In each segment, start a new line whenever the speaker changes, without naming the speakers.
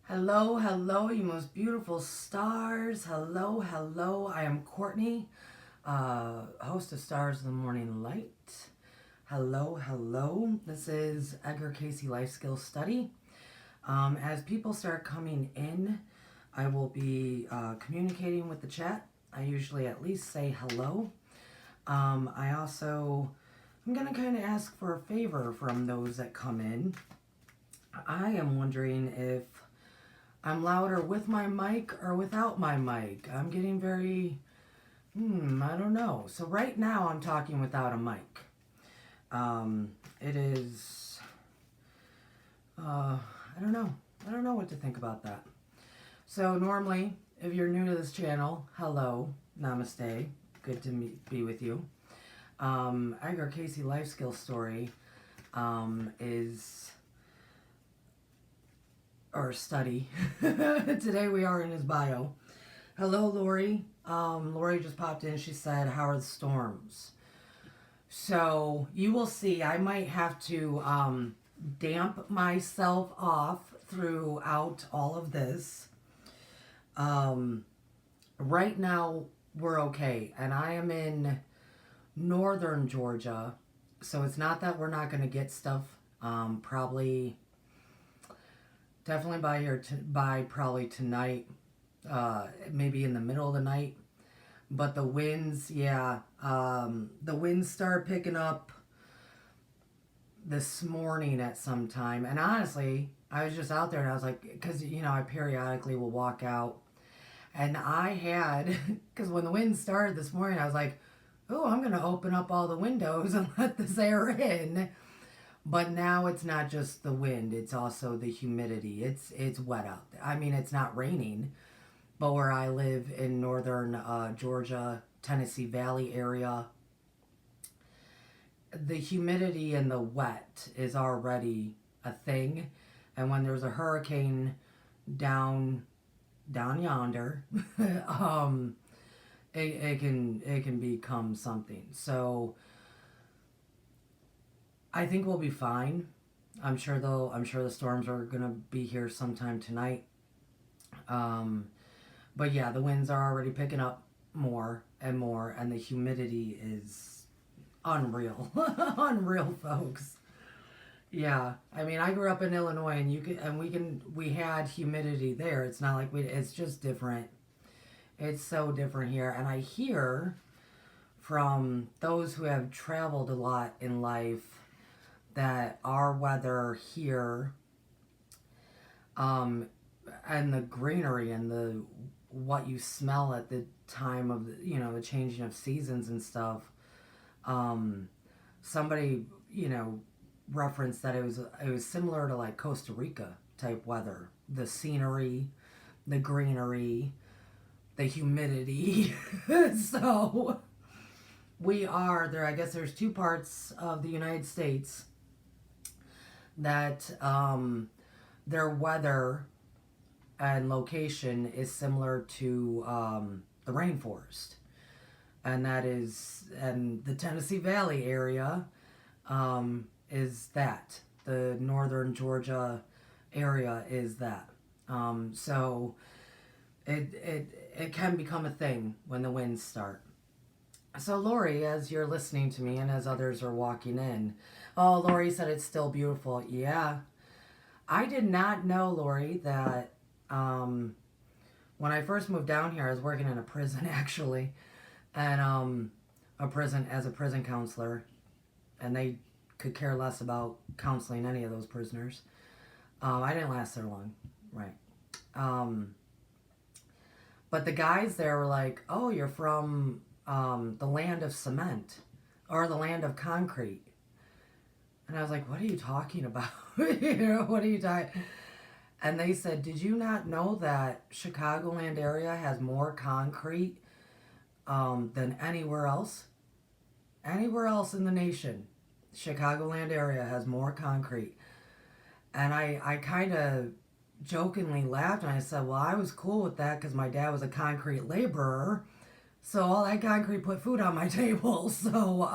Hello, hello, you most beautiful stars. Hello, hello. I am Courtney, host of Stars in the Morning Light. Hello, hello. This is Edgar Cayce Life Skills Study. As people start coming in, I will be communicating with the chat. I usually at least say hello. I'm going to kind of ask for a favor from those that come in. I am wondering if I'm louder with my mic or without my mic. I'm getting very, I don't know. So right now I'm talking without a mic. It is, I don't know. I don't know what to think about that. So normally, if you're new to this channel, hello, namaste, good to be with you. Edgar Cayce Life Skill Story is or study. Today we are in his bio. Hello, Lori. Lori just popped in. She said, how are the storms? So you will see I might have to damp myself off throughout all of this. Right now we're okay. And I am in northern Georgia. So it's not that we're not going to get stuff. Definitely by probably tonight, maybe in the middle of the night. But the winds, the winds start picking up this morning at some time. And honestly, I was just out there and I was like, because, I periodically will walk out. And I had, because when the wind started this morning, I was like, oh, I'm going to open up all the windows and let this air in. But now it's not just the wind, it's also the humidity. It's wet out there. I mean, it's not raining, but where I live in northern Georgia, Tennessee Valley area, the humidity and the wet is already a thing. And when there's a hurricane down yonder, it can become something. So I think we'll be fine. I'm sure the storms are gonna be here sometime tonight. But yeah, the winds are already picking up more and more, and the humidity is unreal, unreal, folks. Yeah, I mean, I grew up in Illinois, and we had humidity there. It's not like it's just different. It's so different here, and I hear from those who have traveled a lot in life that our weather here, and the greenery and the what you smell at the time of the changing of seasons and stuff. Somebody referenced that it was similar to like Costa Rica type weather. The scenery, the greenery, the humidity. So we are there. I guess there's two parts of the United States that their weather and location is similar to the rainforest, and the Tennessee Valley area is that the northern Georgia area is that. So it can become a thing when the winds start. So Lori, as you're listening to me and as others are walking in, oh, Lori said it's still beautiful. Yeah. I did not know, Lori, that when I first moved down here, I was working in a prison actually, and as a prison counselor, and they could care less about counseling any of those prisoners. I didn't last there long, right? But the guys there were like, "Oh, you're from the land of cement or the land of concrete." And I was like, what are you talking about? What are you talking? And they said, did you not know that Chicagoland area has more concrete than anywhere else? Anywhere else in the nation, Chicagoland area has more concrete. And I kind of jokingly laughed and I said, well, I was cool with that because my dad was a concrete laborer. So all that concrete put food on my table. So,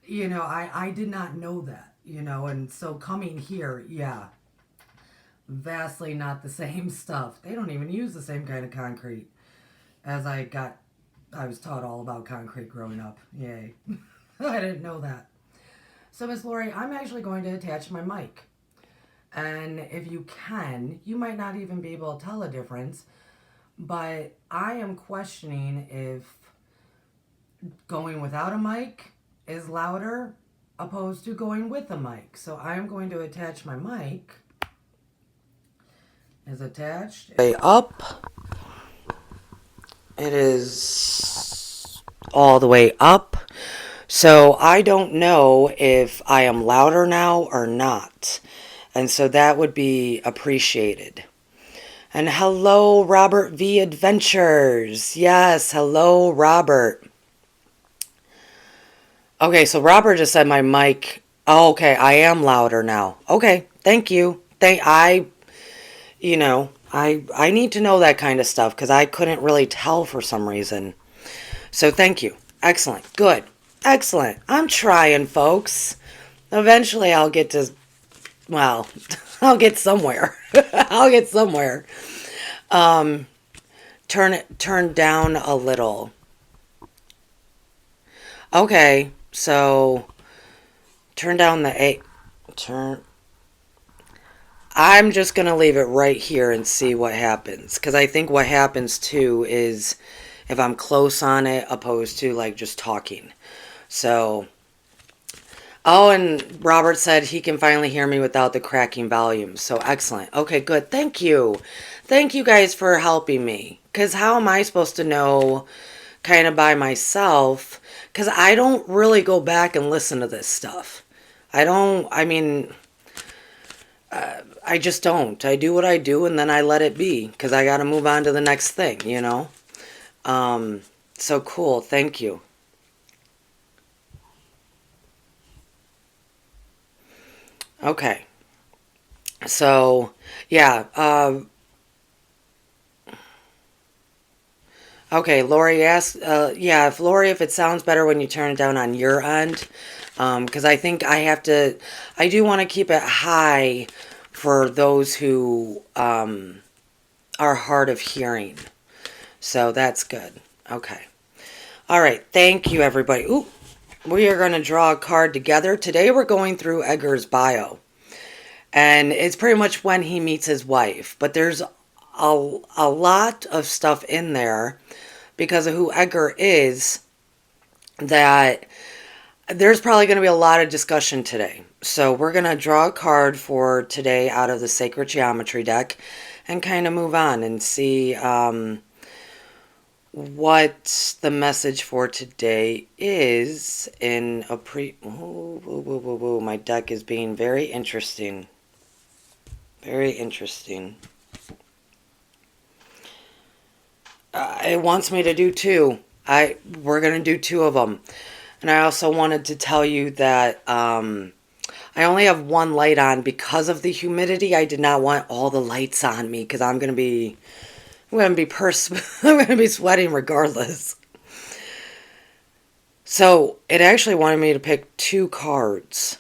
I did not know that, and so coming here, yeah, vastly not the same stuff. They don't even use the same kind of concrete as I was taught all about concrete growing up. Yay. I didn't know that. So, Miss Lori, I'm actually going to attach my mic. And if you can, you might not even be able to tell a difference, but I am questioning if going without a mic is louder opposed to going with a mic. So I am going to attach my mic. Is attached. Way up. It is all the way up. So I don't know if I am louder now or not. And so that would be appreciated. And hello, Robert V. Adventures. Yes, hello, Robert. Okay, so Robert just said my mic. Oh, okay, I am louder now. Okay, thank you. I need to know that kind of stuff because I couldn't really tell for some reason. So thank you. Excellent. Good. Excellent. I'm trying, folks. Eventually I'll get to, well, I'll get somewhere. I'll get somewhere. Turn down a little. Okay, so turn down the A. I'm just going to leave it right here and see what happens. Because I think what happens too is if I'm close on it opposed to like just talking. So, oh, and Robert said he can finally hear me without the cracking volume. So excellent. Okay, good. Thank you. Thank you guys for helping me. Because how am I supposed to know kind of by myself? Because I don't really go back and listen to this stuff. I just don't. I do what I do and then I let it be. Because I got to move on to the next thing, you know? So cool. Thank you. Okay. So, yeah. Okay, Lori asked, yeah, if it sounds better when you turn it down on your end, because I think I do want to keep it high for those who are hard of hearing. So that's good. Okay. All right. Thank you, everybody. Ooh, we are going to draw a card together. Today we're going through Edgar's bio. And it's pretty much when he meets his wife. But there's a lot of stuff in there because of who Edgar is that there's probably going to be a lot of discussion today. So we're going to draw a card for today out of the Sacred Geometry deck and kind of move on and see what the message for today is in a my deck is being very interesting. Very interesting. It wants me to do two. We're going to do two of them. And I also wanted to tell you that I only have one light on because of the humidity. I did not want all the lights on me because I'm going to be I'm going to be sweating regardless. So it actually wanted me to pick two cards.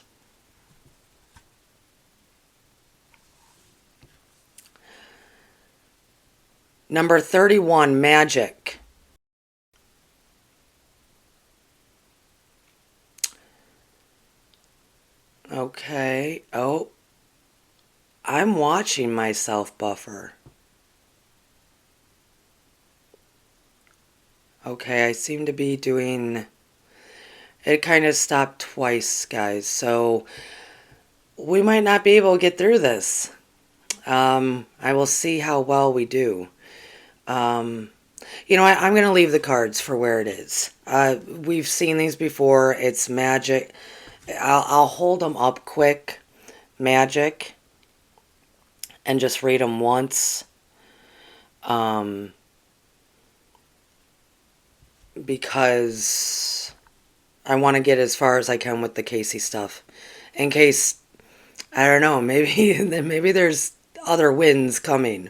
Number 31, Magic. Okay. Oh. I'm watching myself buffer. Okay, I seem to be doing... It kind of stopped twice, guys. So we might not be able to get through this. I will see how well we do. You know what? I'm going to leave the cards for where it is. We've seen these before. It's magic. I'll hold them up quick. Magic. And just read them once. Because I want to get as far as I can with the Cayce stuff. In case, I don't know, maybe there's other winds coming.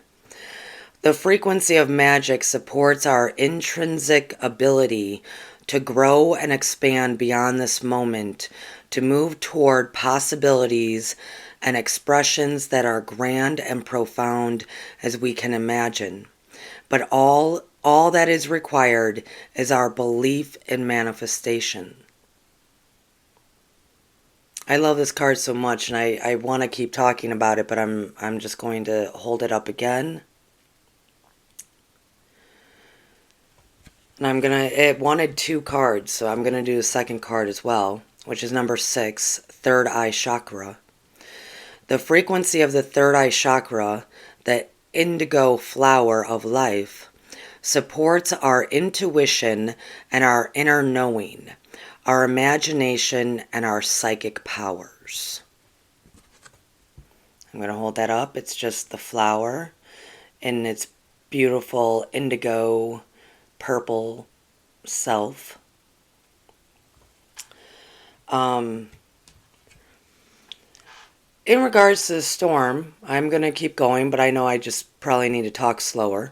The frequency of magic supports our intrinsic ability to grow and expand beyond this moment
to move toward possibilities and expressions that are grand and profound as we can imagine. But all that is required is our belief in manifestation. I love this card so much, and I want to keep talking about it, but I'm just going to hold it up again. And it wanted 2 cards, so I'm gonna do the second card as well, which is number 6, third eye chakra. The frequency of the third eye chakra, the indigo flower of life, supports our intuition and our inner knowing, our imagination and our psychic powers. I'm going to hold that up. It's just the flower in its beautiful indigo purple self. In regards to the storm, I'm going to keep going, but I know I just probably need to talk slower.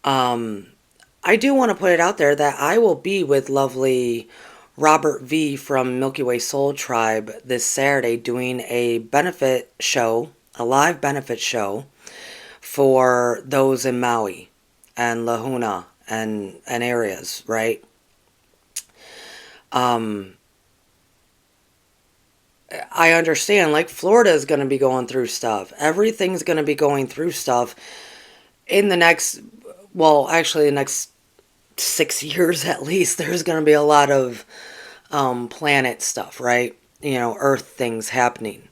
I do want to put it out there that I will be with lovely Robert V from Milky Way Soul Tribe this Saturday doing a benefit show, a live benefit show for those in Maui and Lahuna and areas, right? I understand, like, Florida is going to be going through stuff. Everything's going to be going through stuff in the next, well, actually the next 6 years at least. There's going to be a lot of planet stuff, right? You know, Earth things happening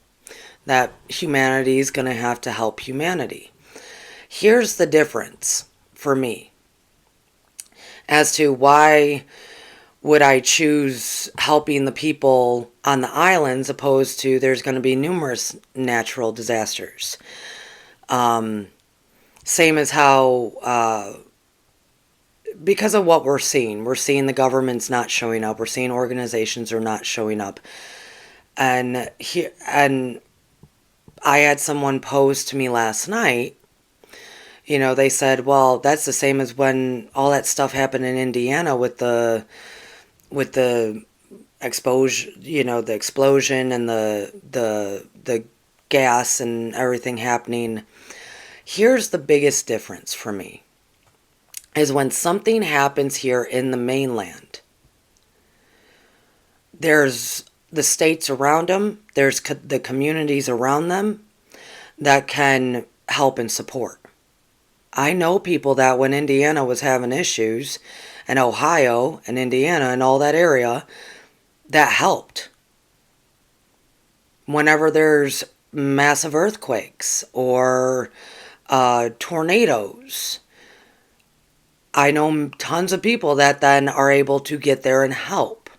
that humanity is going to have to help humanity. Here's the difference for me as to why would I choose helping the people on the islands opposed to there's going to be numerous natural disasters. Same as how, because of what we're seeing the government's not showing up. We're seeing organizations are not showing up. And I had someone pose to me last night. You know, they said, well, that's the same as when all that stuff happened in Indiana with the explosion, you know, the explosion and the gas and everything happening. Here's the biggest difference for me is when something happens here in the mainland, there's the states around them, there's the communities around them that can help and support. I know people that when Indiana was having issues, and Ohio and Indiana and all that area, that helped. Whenever there's massive earthquakes or tornadoes, I know tons of people that then are able to get there and help.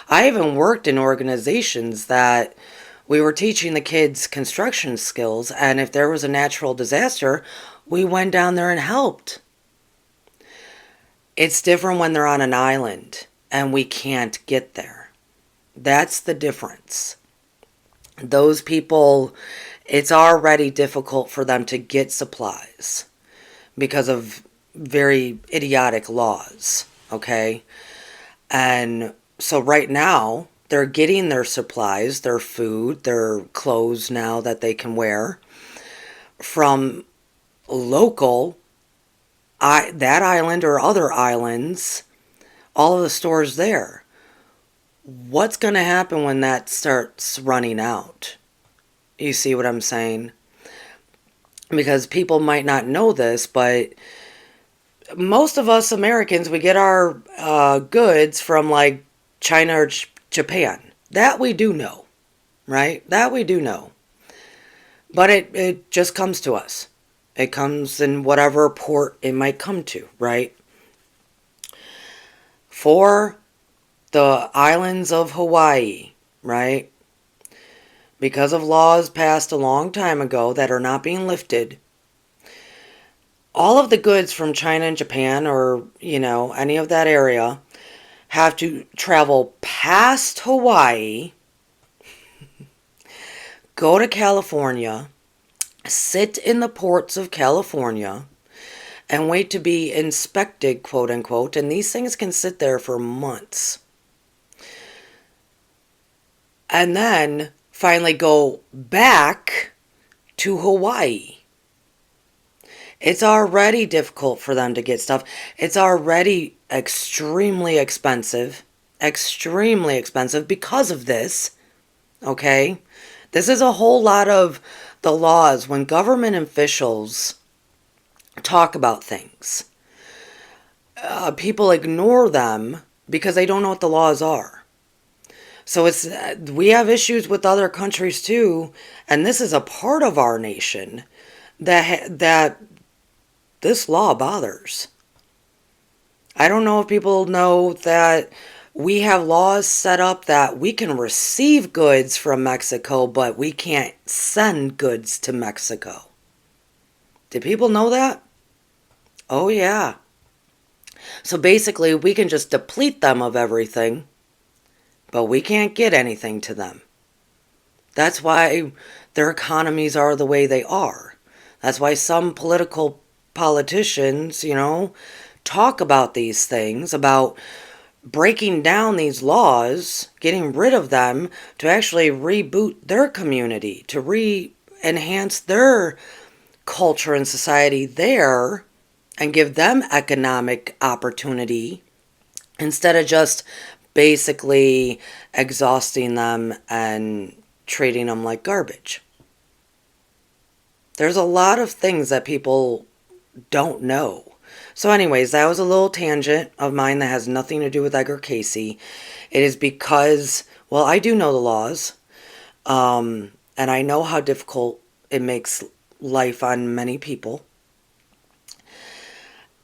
I even worked in organizations that we were teaching the kids construction skills, and if there was a natural disaster, we went down there and helped. It's different when they're on an island and we can't get there. That's the difference. Those people, it's already difficult for them to get supplies because of very idiotic laws, okay? And so right now, they're getting their supplies, their food, their clothes now that they can wear from local, that island or other islands, all of the stores there. What's going to happen when that starts running out? You see what I'm saying? Because people might not know this, but most of us Americans, we get our goods from like China or Japan. That we do know, right? That we do know. But it just comes to us. It comes in whatever port it might come to, right? For the islands of Hawaii, right? Because of laws passed a long time ago that are not being lifted, all of the goods from China and Japan or, you know, any of that area have to travel past Hawaii, go to California, sit in the ports of California, and wait to be inspected, quote unquote, and these things can sit there for months. and then finally go back to Hawaii. It's already difficult for them to get stuff. It's already extremely expensive because of this. Okay? This is a whole lot of the laws. When government officials talk about things, people ignore them because they don't know what the laws are. So we have issues with other countries too, and this is a part of our nation that this law bothers. I don't know if people know that we have laws set up that we can receive goods from Mexico, but we can't send goods to Mexico. Did people know that? Oh, yeah. So basically, we can just deplete them of everything, but we can't get anything to them. That's why their economies are the way they are. That's why some politicians, talk about these things, about breaking down these laws, getting rid of them to actually reboot their community, to enhance their culture and society there and give them economic opportunity instead of just basically exhausting them and treating them like garbage. There's a lot of things that people don't know. So anyways, that was a little tangent of mine that has nothing to do with Edgar Cayce. It is because, well, I do know the laws, and I know how difficult it makes life on many people.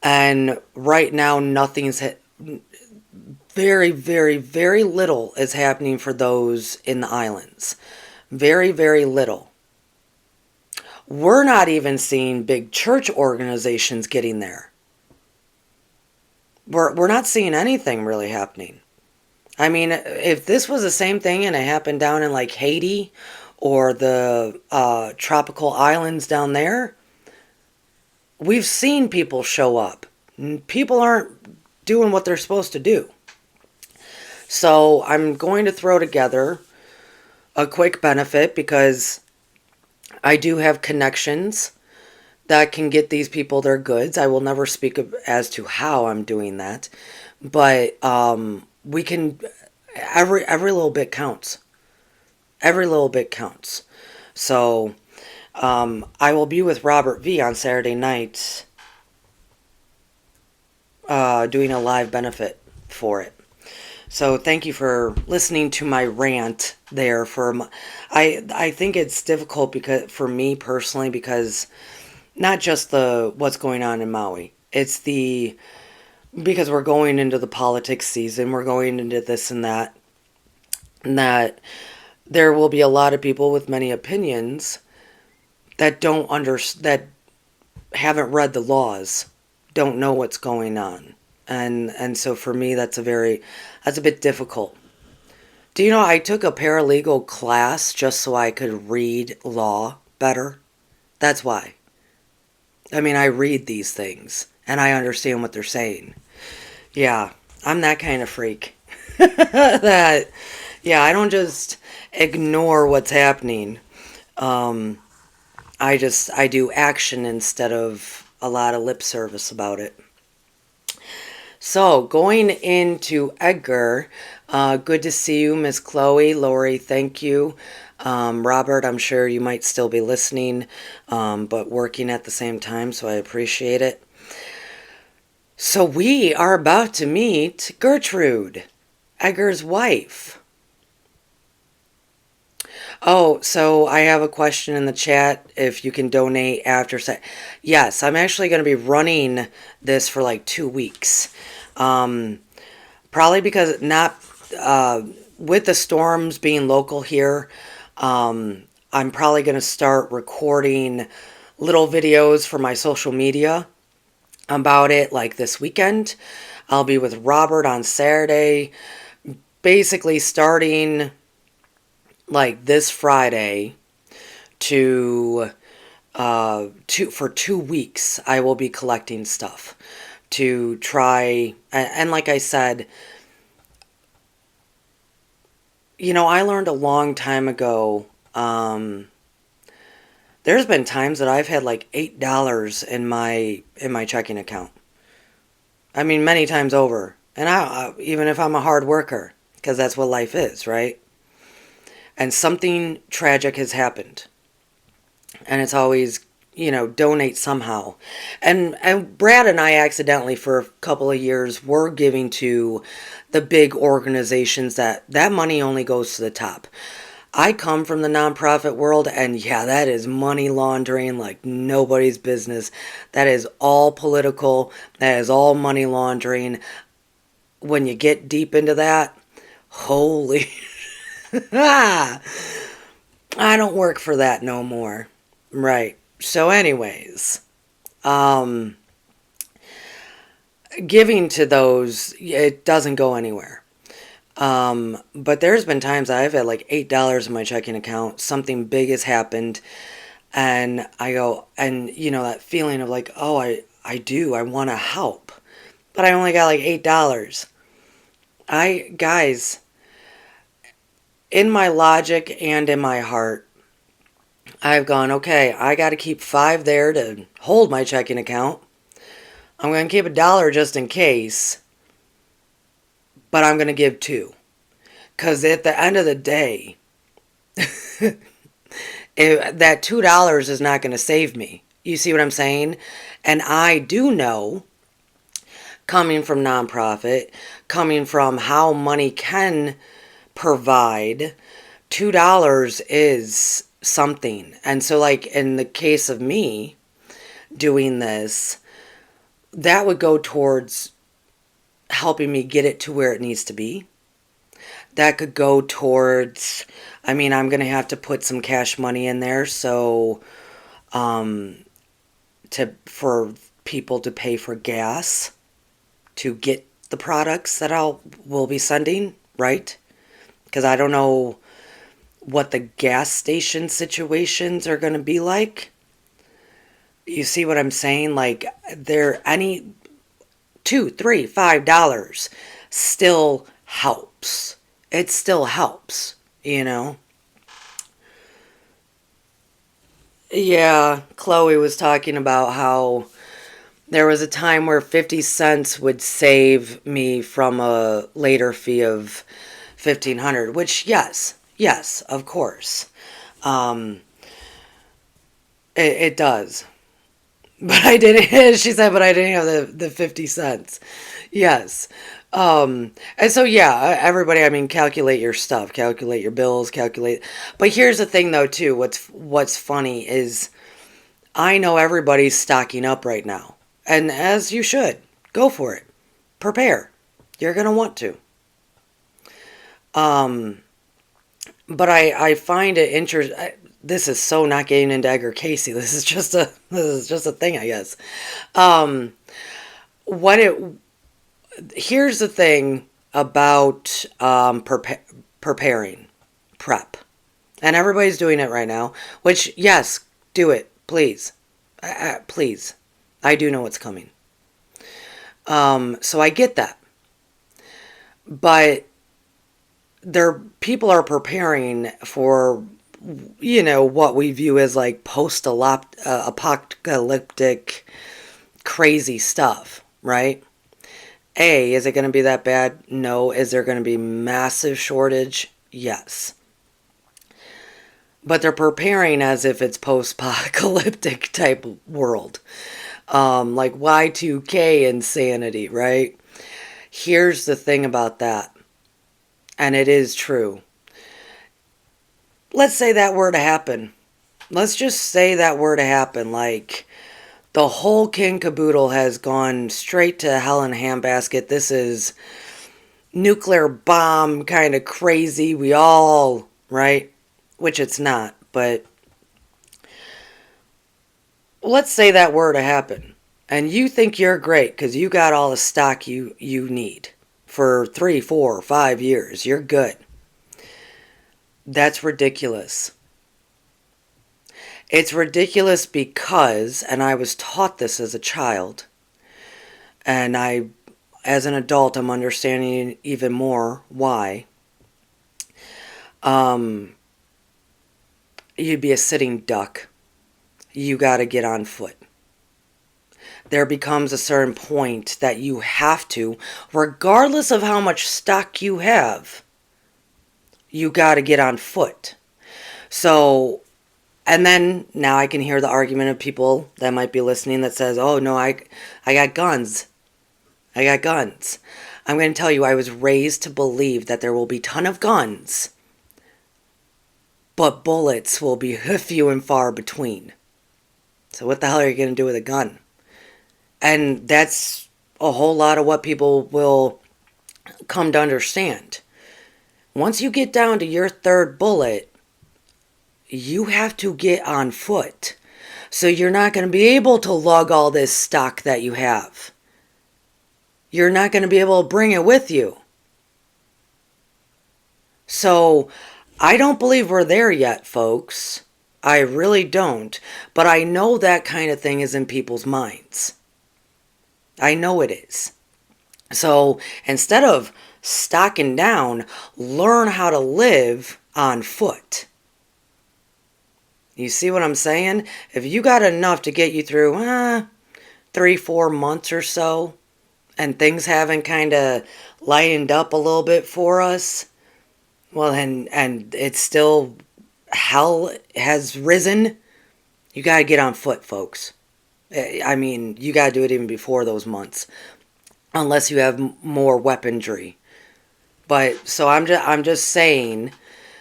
And right now, very, very, very little is happening for those in the islands. Very, very little. We're not even seeing big church organizations getting there. We're not seeing anything really happening. I mean, if this was the same thing and it happened down in like Haiti or the tropical islands down there, we've seen people show up. People aren't doing what they're supposed to do. So I'm going to throw together a quick benefit because I do have connections that can get these people their goods. I will never speak as to how I'm doing that, but we can. Every little bit counts. Every little bit counts. So I will be with Robert V on Saturday night, doing a live benefit for it. So thank you for listening to my rant there. I think it's difficult because for me personally because not just what's going on in Maui. It's because we're going into the politics season. We're going into this and that there will be a lot of people with many opinions that that haven't read the laws, don't know what's going on. And so for me that's a bit difficult. Do you know I took a paralegal class just so I could read law better? That's why. I mean, I read these things and I understand what they're saying. Yeah, I'm that kind of freak. I don't just ignore what's happening. I do action instead of a lot of lip service about it. So, going into Edgar, good to see you, Miss Chloe. Lori, thank you. Robert, I'm sure you might still be listening, but working at the same time, so I appreciate it. So we are about to meet Gertrude, Edgar's wife. Oh, so I have a question in the chat if you can donate after. Yes, I'm actually going to be running this for like 2 weeks. Probably because with the storms being local here, I'm probably going to start recording little videos for my social media about it like this weekend. I'll be with Robert on Saturday, basically starting like this Friday for 2 weeks. I will be collecting stuff to try, and like I said, I learned a long time ago. There's been times that I've had like $8 in my checking account. I mean, many times over. And even if I'm a hard worker, because that's what life is, right? And something tragic has happened, and it's always, donate somehow. And Brad and I accidentally for a couple of years were giving to the big organizations that money only goes to the top. I come from the nonprofit world, and yeah, that is money laundering like nobody's business. That is all political. That is all money laundering. When you get deep into that, holy, I don't work for that no more. Right. So, anyways, um, giving to those, it doesn't go anywhere. But there's been times I've had like $8 in my checking account. Something big has happened, and I go, and that feeling of like, oh, I want to help, but I only got like $8. Guys, in my logic and in my heart, I've gone, okay, I got to keep 5 there to hold my checking account. I'm going to keep $1 just in case, but I'm going to give 2. Because at the end of the day, that $2 is not going to save me. You see what I'm saying? And I do know, coming from nonprofit, coming from how money can provide, $2 is something. And so, like, in the case of me doing this, that would go towards helping me get it to where it needs to be. That could go towards, I'm going to have to put some cash money in there, so for people to pay for gas to get the products that will be sending, right? Because I don't know what the gas station situations are going to be like. You see what I'm saying? Like, any $2, $3, $5 still helps. It still helps, Yeah, Chloe was talking about how there was a time where 50 cents would save me from a later fee of 1,500, which, yes, of course. Um, it does. But I didn't, she said, but I didn't have the 50 cents. Yes. And so, yeah, everybody, calculate your stuff, calculate your bills, calculate. But here's the thing, though, too. What's funny is I know everybody's stocking up right now. And as you should, go for it. Prepare. You're going to want to. But I find it interesting. This is so not getting into Edgar Cayce. This is just a thing, I guess. What it Here's the thing about preparing, prep, and everybody's doing it right now. Which, yes, do it, please, please. I do know what's coming. So I get that, but people are preparing for what we view as like post-apocalyptic crazy stuff, right? Is it going to be that bad? No. Is there going to be massive shortage? Yes. But they're preparing as if it's post-apocalyptic type world. Like Y2K insanity, right? Here's the thing about that, and it is true. Let's say that were to happen. Let's just say that were to happen. Like, the whole king caboodle has gone straight to hell in a handbasket. This is nuclear bomb kind of crazy. We all, right? Which it's not, but let's say that were to happen. And you think you're great because you got all the stock you need for 3, 4, 5 years. You're good. That's ridiculous. It's ridiculous because, and I was taught this as a child, and as an adult, I'm understanding even more why. you'd be a sitting duck. You got to get on foot. There becomes a certain point that you have to, regardless of how much stock you have, you got to get on foot. So, and then now I can hear the argument of people that might be listening that says, oh no, I got guns. I got guns. I'm going to tell you, I was raised to believe that there will be a ton of guns, but bullets will be few and far between. So what the hell are you going to do with a gun? And that's a whole lot of what people will come to understand. Once you get down to your third bullet, you have to get on foot. So you're not going to be able to lug all this stock that you have. You're not going to be able to bring it with you. So I don't believe we're there yet, folks. I really don't. But I know that kind of thing is in people's minds. I know it is. So instead of stocking down, learn how to live on foot. You see what I'm saying? If you got enough to get you through 3-4 months or so, and things haven't kind of lightened up a little bit for us, well, and it's still, hell has risen, you got to get on foot, folks. I mean, you got to do it even before those months, unless you have more weaponry. But so I'm just saying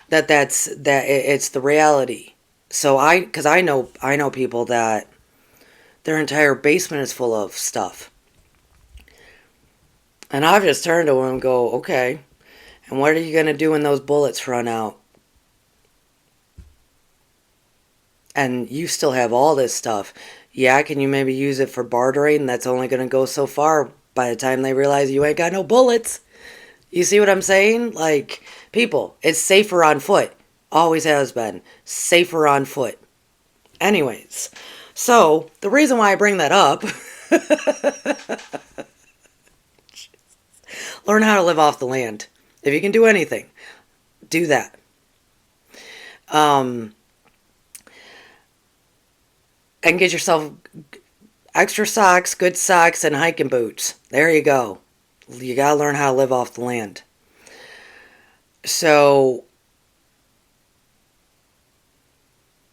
that it's the reality. So because I know people that their entire basement is full of stuff, and I've just turned to them and go, okay, and what are you gonna do when those bullets run out? And you still have all this stuff. Yeah, can you maybe use it for bartering? That's only going to go so far by the time they realize you ain't got no bullets. You see what I'm saying? Like, people, it's safer on foot. Always has been. Safer on foot. Anyways, so the reason why I bring that up, learn how to live off the land. If you can do anything, do that. And get yourself extra socks, good socks, and hiking boots. There you go. You gotta learn how to live off the land. So,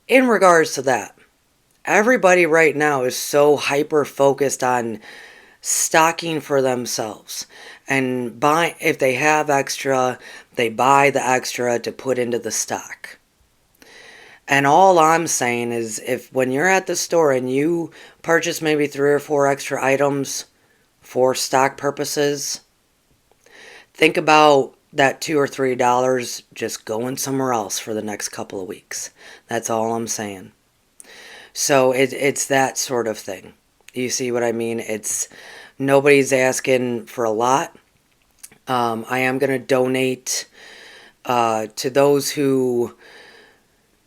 in regards to that, everybody right now is so hyper focused on stocking for themselves. And if they have extra, they buy the extra to put into the stock. And all I'm saying is, if when you're at the store and you purchase maybe 3 or 4 extra items for stock purposes, think about that $2 or $3 just going somewhere else for the next couple of weeks. That's all I'm saying. So it's that sort of thing. You see what I mean? Nobody's asking for a lot. I am going to donate to those who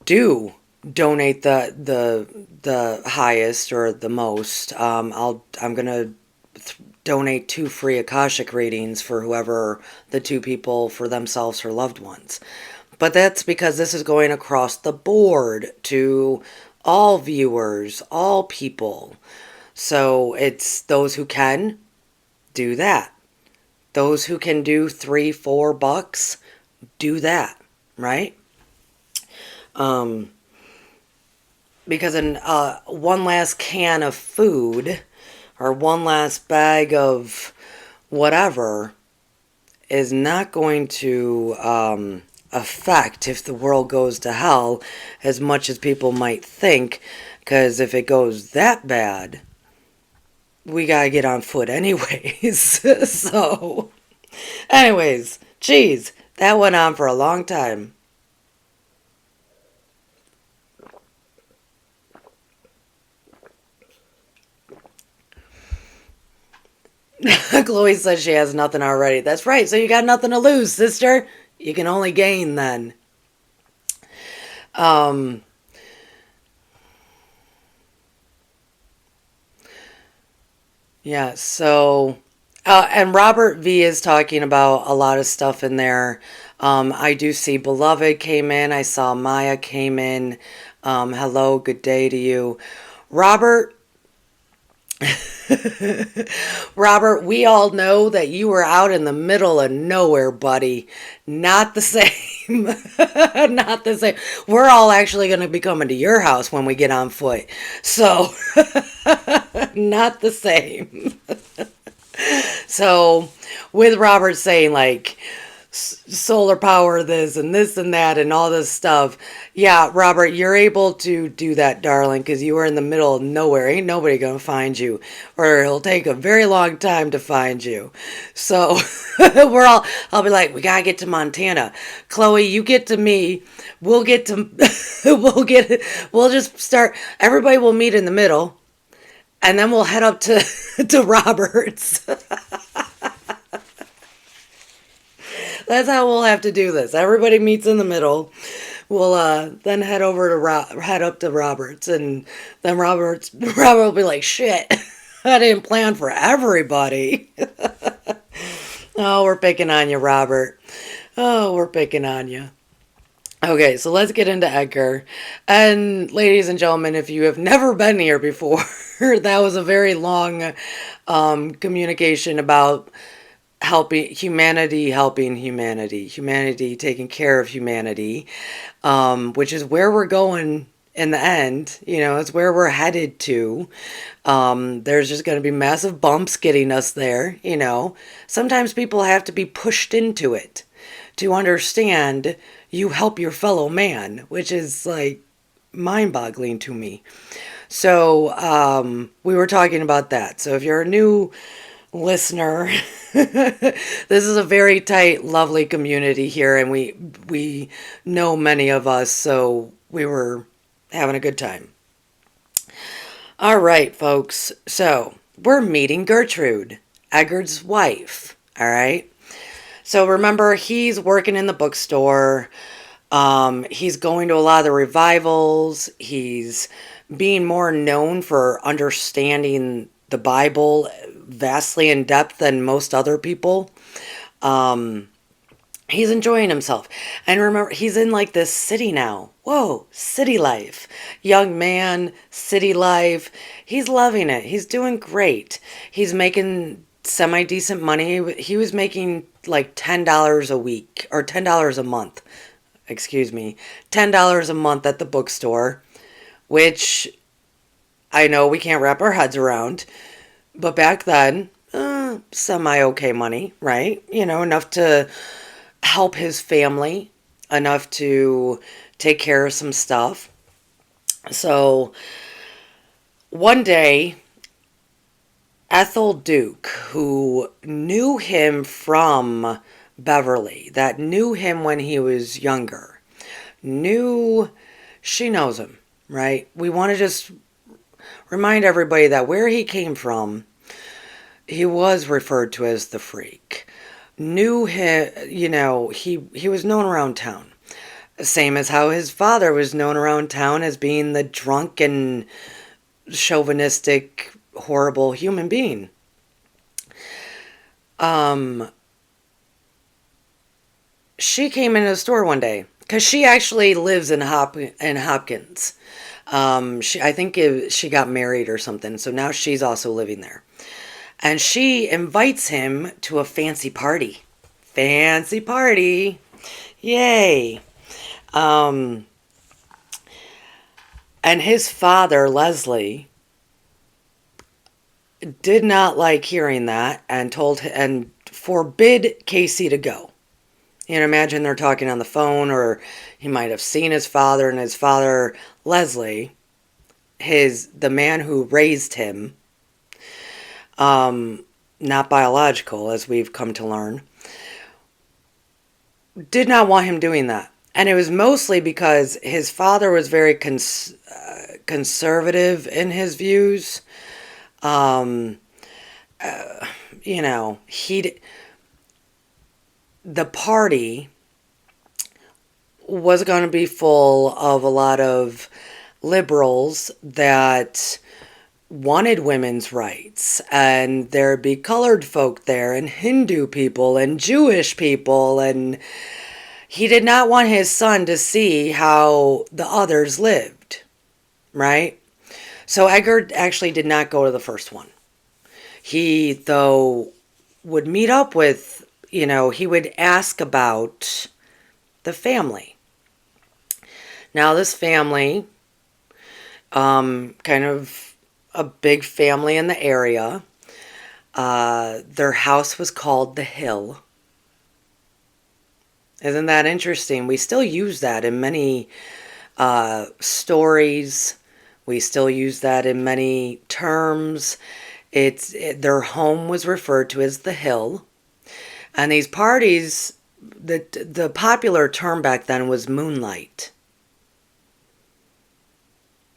do donate the highest or the most. I'm gonna donate 2 free Akashic readings for whoever, the 2 people, for themselves or loved ones. But that's because this is going across the board to all viewers, all people. So it's those who can do that. Those who can do $3-4, do that, right? Because one last can of food or one last bag of whatever is not going to affect if the world goes to hell as much as people might think, because if it goes that bad, we gotta get on foot anyways. So, anyways, geez, that went on for a long time. Chloe says she has nothing already. That's right. So you got nothing to lose, sister. You can only gain then. Yeah, so and Robert V is talking about a lot of stuff in there I do see Beloved came in. I saw Maya came in. Hello, good day to you. Robert, Robert, we all know that you were out in the middle of nowhere, buddy. Not the same. Not the same. We're all actually going to be coming to your house when we get on foot. So, not the same. So, with Robert saying, like, solar power this and that and all this stuff. Yeah, Robert, you're able to do that, darling, because you were in the middle of nowhere. Ain't nobody gonna find you, or it'll take a very long time to find you. So I'll be like, we gotta get to Montana. Chloe, you get to me. We'll get to, we'll just start, everybody will meet in the middle, and then we'll head up to Robert's. That's how we'll have to do this. Everybody meets in the middle. We'll then head up to Roberts, and then Robert will be like, "Shit, I didn't plan for everybody." Oh, we're picking on you, Robert. Oh, we're picking on you. Okay, so let's get into Edgar. And ladies and gentlemen, if you have never been here before, that was a very long communication about helping humanity taking care of humanity, which is where we're going in the end. It's where we're headed to. There's just going to be massive bumps getting us there. Sometimes people have to be pushed into it to understand you help your fellow man, which is like mind-boggling to me. So we were talking about that. So if you're a new listener, this is a very tight, lovely community here, and we know many of us, so we were having a good time. All right, folks. So we're meeting Gertrude, Edgar's wife. All right. So remember, he's working in the bookstore. He's going to a lot of the revivals. He's being more known for understanding the Bible vastly in depth than most other people. He's enjoying himself. And remember, he's in like this city now. Whoa, city life. Young man, city life. He's loving it. He's doing great. He's making semi-decent money. He was making like $10 a week, or $10 a month. Excuse me. $10 a month at the bookstore, which I know we can't wrap our heads around. But back then, semi-okay money, right? Enough to help his family, enough to take care of some stuff. So one day, Ethel Duke, who knew him from Beverly, that knew him when he was younger, she knows him, right? We want to just remind everybody that where he came from, he was referred to as the freak. Knew him, he was known around town. Same as how his father was known around town as being the drunken, chauvinistic, horrible human being. She came into the store one day because she actually lives in Hopkins. I think she got married or something, so now she's also living there. And she invites him to a fancy party. Fancy party. Yay. And his father, Leslie, did not like hearing that and forbid Cayce to go. Imagine they're talking on the phone, or he might have seen his father, and his father, Leslie, the man who raised him, not biological, as we've come to learn, did not want him doing that. And it was mostly because his father was very conservative in his views. The party was going to be full of a lot of liberals that wanted women's rights, and there'd be colored folk there, and Hindu people, and Jewish people, and he did not want his son to see how the others lived, right? So Edgar actually did not go to the first one. He, though, would meet up with, he would ask about the family. Now, this family, kind of a big family in the area, their house was called the Hill. Isn't that interesting? We still use that in many stories. We still use that in many terms. Their home was referred to as the Hill. And these parties, the popular term back then was moonlight.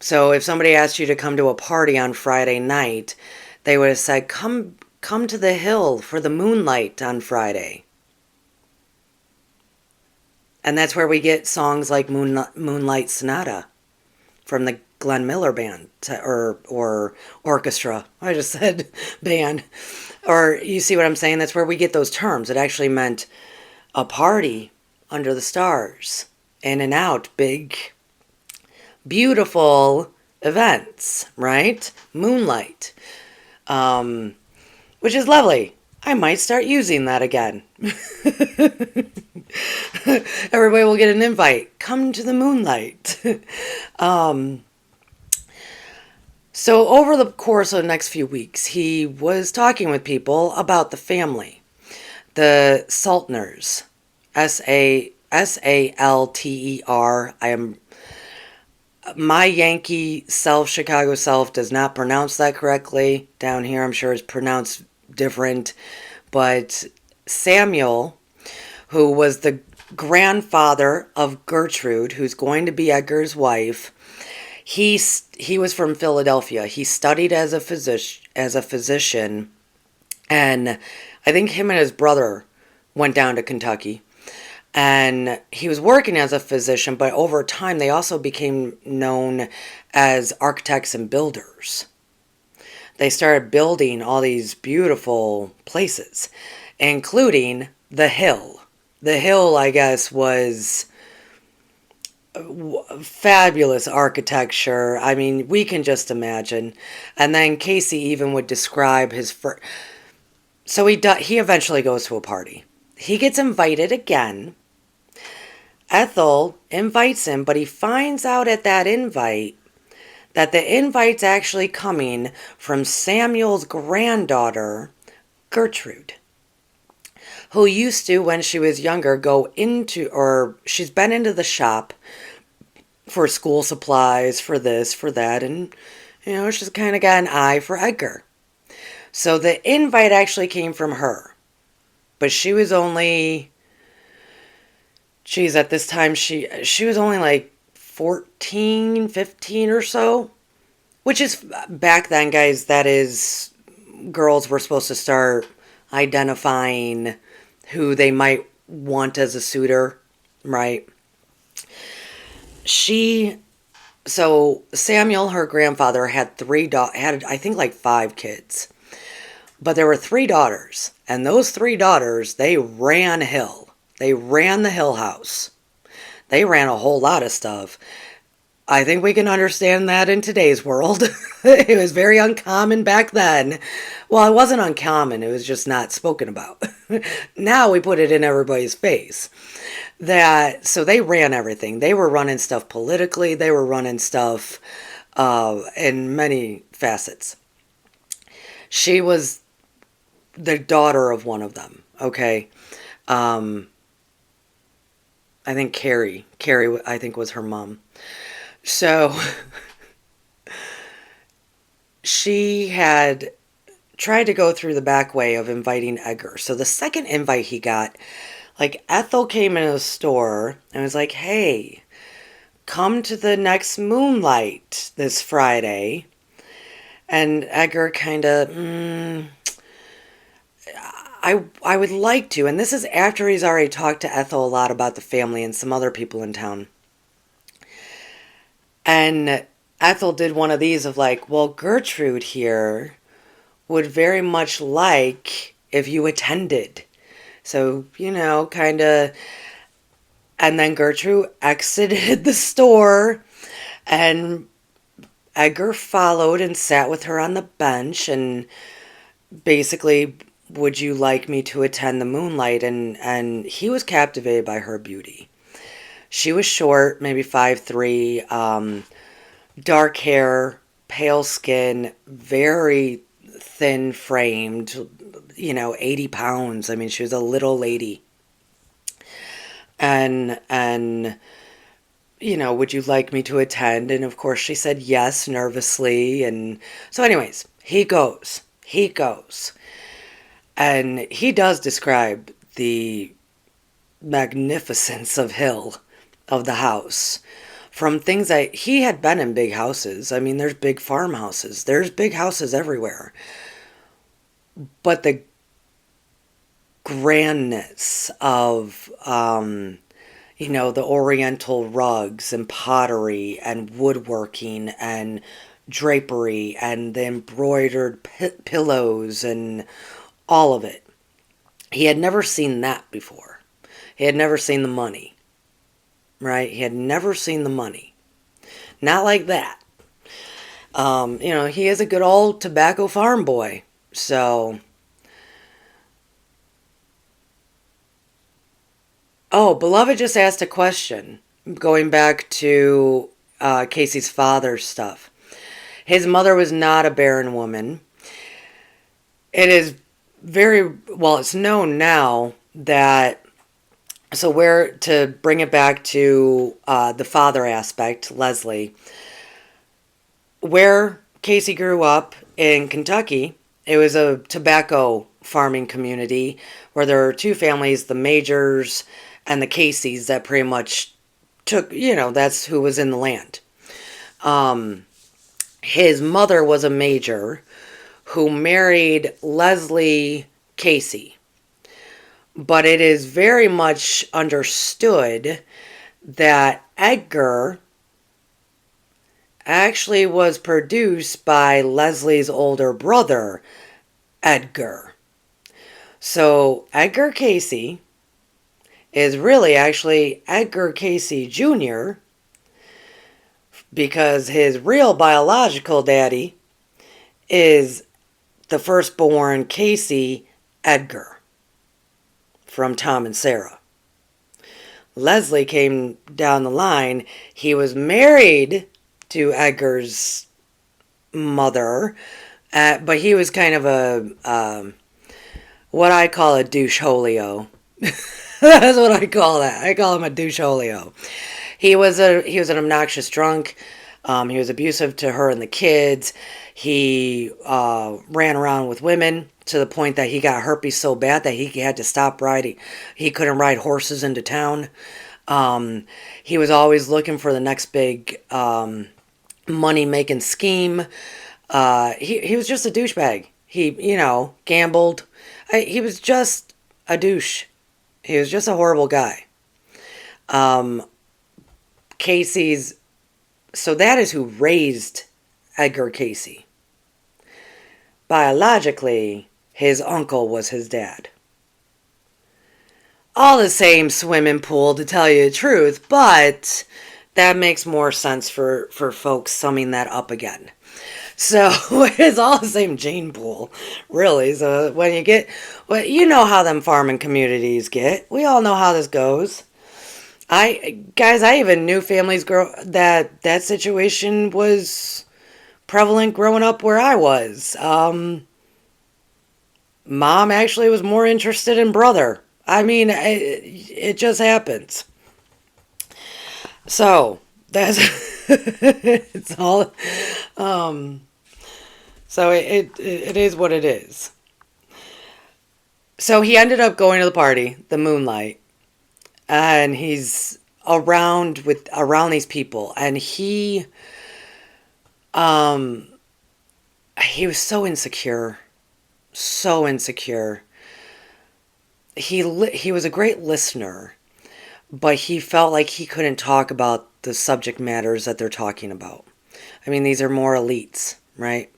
So if somebody asked you to come to a party on Friday night, they would have said, come to the Hill for the moonlight on Friday. And that's where we get songs like Moonlight Sonata from the Glenn Miller band or orchestra. I just said band. Or you see what I'm saying? That's where we get those terms. It actually meant a party under the stars, in and out, big, beautiful events, right? Moonlight, which is lovely. I might start using that again. Everybody will get an invite. Come to the moonlight. So over the course of the next few weeks, he was talking with people about the family. The Saltners. Salter. My Yankee self, Chicago self, does not pronounce that correctly. Down here, I'm sure it's pronounced different. But Samuel, who was the grandfather of Gertrude, who's going to be Edgar's wife, he was from Philadelphia. He studied as a physician, and I think him and his brother went down to Kentucky. And he was working as a physician, but over time they also became known as architects and builders. They started building all these beautiful places, including the Hill. The Hill, I guess, was fabulous architecture. I mean, we can just imagine. And then Cayce even would describe his first. So he eventually goes to a party. He gets invited again. Ethel invites him, but he finds out at that invite that the invite's actually coming from Samuel's granddaughter, Gertrude, who used to, when she was younger, she's been into the shop for school supplies, for this, for that, and, she's kind of got an eye for Edgar. So the invite actually came from her, but she was only, at this time, she was only like 14, 15 or so, which is, back then, guys, that is, girls were supposed to start identifying who they might want as a suitor, right? So Samuel, her grandfather, had I think like 5 kids, but there were 3 daughters, and those 3 daughters, they ran Hill. They ran the Hill house. They ran a whole lot of stuff. I think we can understand that in today's world. It was very uncommon back then. Well, it wasn't uncommon. It was just not spoken about. Now we put it in everybody's face. So they ran everything. They were running stuff politically. They were running stuff in many facets. She was the daughter of one of them. Okay. I think Carrie, I think, was her mom. So she had tried to go through the back way of inviting Edgar. So the second invite he got, like, Ethel came into the store and was like, hey, come to the next moonlight this Friday. And Edgar kind of, I would like to. And this is after he's already talked to Ethel a lot about the family and some other people in town. And Ethel did one of these of like, well, Gertrude here would very much like if you attended. So, kind of, And then Gertrude exited the store, and Edgar followed and sat with her on the bench and basically, would you like me to attend the moonlight? And he was captivated by her beauty. She was short, maybe 5'3", dark hair, pale skin, very thin framed, 80 pounds. I mean, she was a little lady. And would you like me to attend? And of course she said yes, nervously. And so anyways, he goes. And he does describe the magnificence of the house. From things that he had been in big houses. I mean, there's big farmhouses. There's big houses everywhere. But the grandness of, the oriental rugs and pottery and woodworking and drapery and the embroidered pillows and all of it. He had never seen that before. He had never seen the money. Right? He had never seen the money. Not like that. He is a good old tobacco farm boy. So. Oh, Beloved just asked a question. Going back to Cayce's father's stuff. His mother was not a barren woman. It is it's known now that, so to bring it back to the father aspect, Leslie, where Cayce grew up in Kentucky, it was a tobacco farming community where there were two families, the Majors and the Cayces, that pretty much took, that's who was in the land. His mother was a Major who married Leslie Cayce. But it is very much understood that Edgar actually was produced by Leslie's older brother, Edgar. So Edgar Cayce is really actually Edgar Cayce Jr. because his real biological daddy is the firstborn Cayce, Edgar, from Tom and Sarah. Leslie came down the line. He was married to Edgar's mother, but he was kind of a, what I call a douche-holio. That's what I call that. I call him a douche-holio. He was an obnoxious drunk. He was abusive to her and the kids. He ran around with women to the point that he got herpes so bad that he had to stop riding. He couldn't ride horses into town. He was always looking for the next big money-making scheme. He was just a douchebag. He, gambled. He was just a douche. He was just a horrible guy. Cayce's... So that is who raised Edgar Cayce. Biologically, his uncle was his dad. All the same swimming pool, to tell you the truth, but that makes more sense for folks summing that up again. So it's all the same gene pool, really. So when you get, you know how them farming communities get. We all know how this goes. I even knew families that situation was prevalent growing up where I was. Mom actually was more interested in brother. I mean, it just happens. So that's it's all. So it is what it is. So he ended up going to the party, the moonlight, and he's around these people, and he was so insecure. He was a great listener, but he felt like he couldn't talk about the subject matters that they're talking about. I mean, these are more elites, right?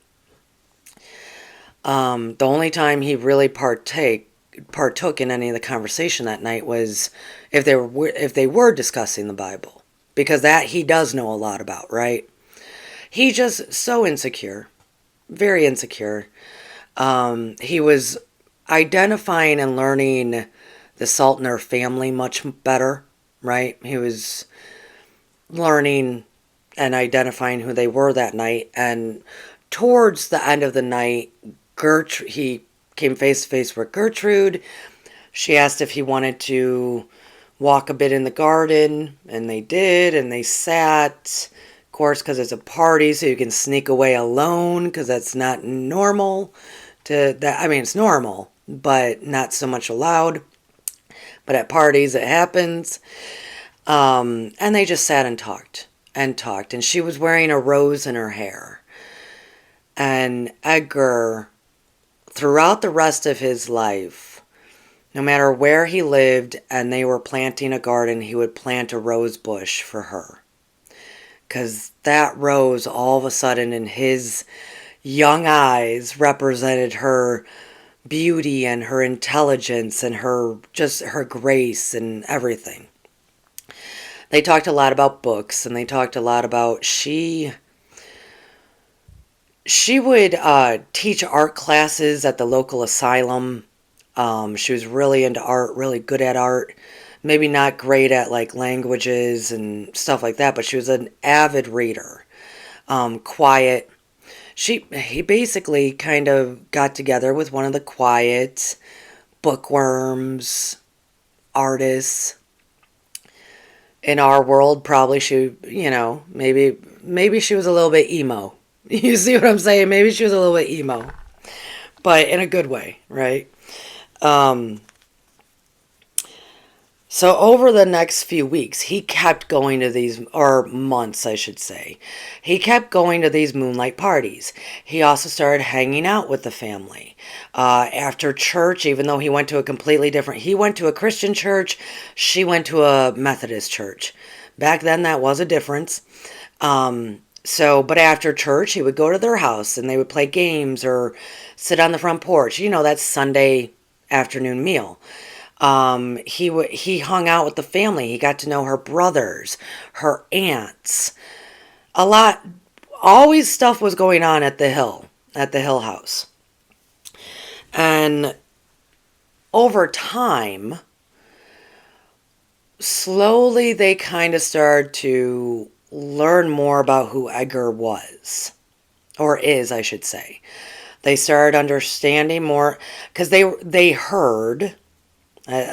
The only time he really partook in any of the conversation that night was if they were discussing the Bible, because that he does know a lot about, right? He's just so insecure, very insecure. He was identifying and learning the Saltner family much better, right? He was learning and identifying who they were that night. And towards the end of the night, he came face to face with Gertrude. She asked if he wanted to walk a bit in the garden, and they did, and they sat. Of course, because it's a party, so you can sneak away alone, because that's not normal. It's normal, but not so much allowed. But at parties, it happens. And they just sat and talked. And she was wearing a rose in her hair. And Edgar, throughout the rest of his life, no matter where he lived and they were planting a garden, he would plant a rose bush for her. Because that rose, all of a sudden, in his young eyes, represented her beauty and her intelligence and her grace and everything. They talked a lot about books, and they talked a lot about she would teach art classes at the local asylum. She was really into art, really good at art. Maybe not great at like languages and stuff like that, but she was an avid reader. Quiet. He basically kind of got together with one of the quiet bookworms, artists. In our world, probably maybe she was a little bit emo. You see what I'm saying? Maybe she was a little bit emo, but in a good way, right? So over the next few weeks, he kept going to these, or months, I should say. He kept going to these moonlight parties. He also started hanging out with the family. After church, even though he went to he went to a Christian church, she went to a Methodist church. Back then, that was a difference. But after church, he would go to their house and they would play games or sit on the front porch. That Sunday afternoon meal. He hung out with the family. He got to know her brothers, her aunts. A lot, always stuff was going on at the Hill house. And over time, slowly they kind of started to learn more about who Edgar was, or is, I should say. They started understanding more, because they heard,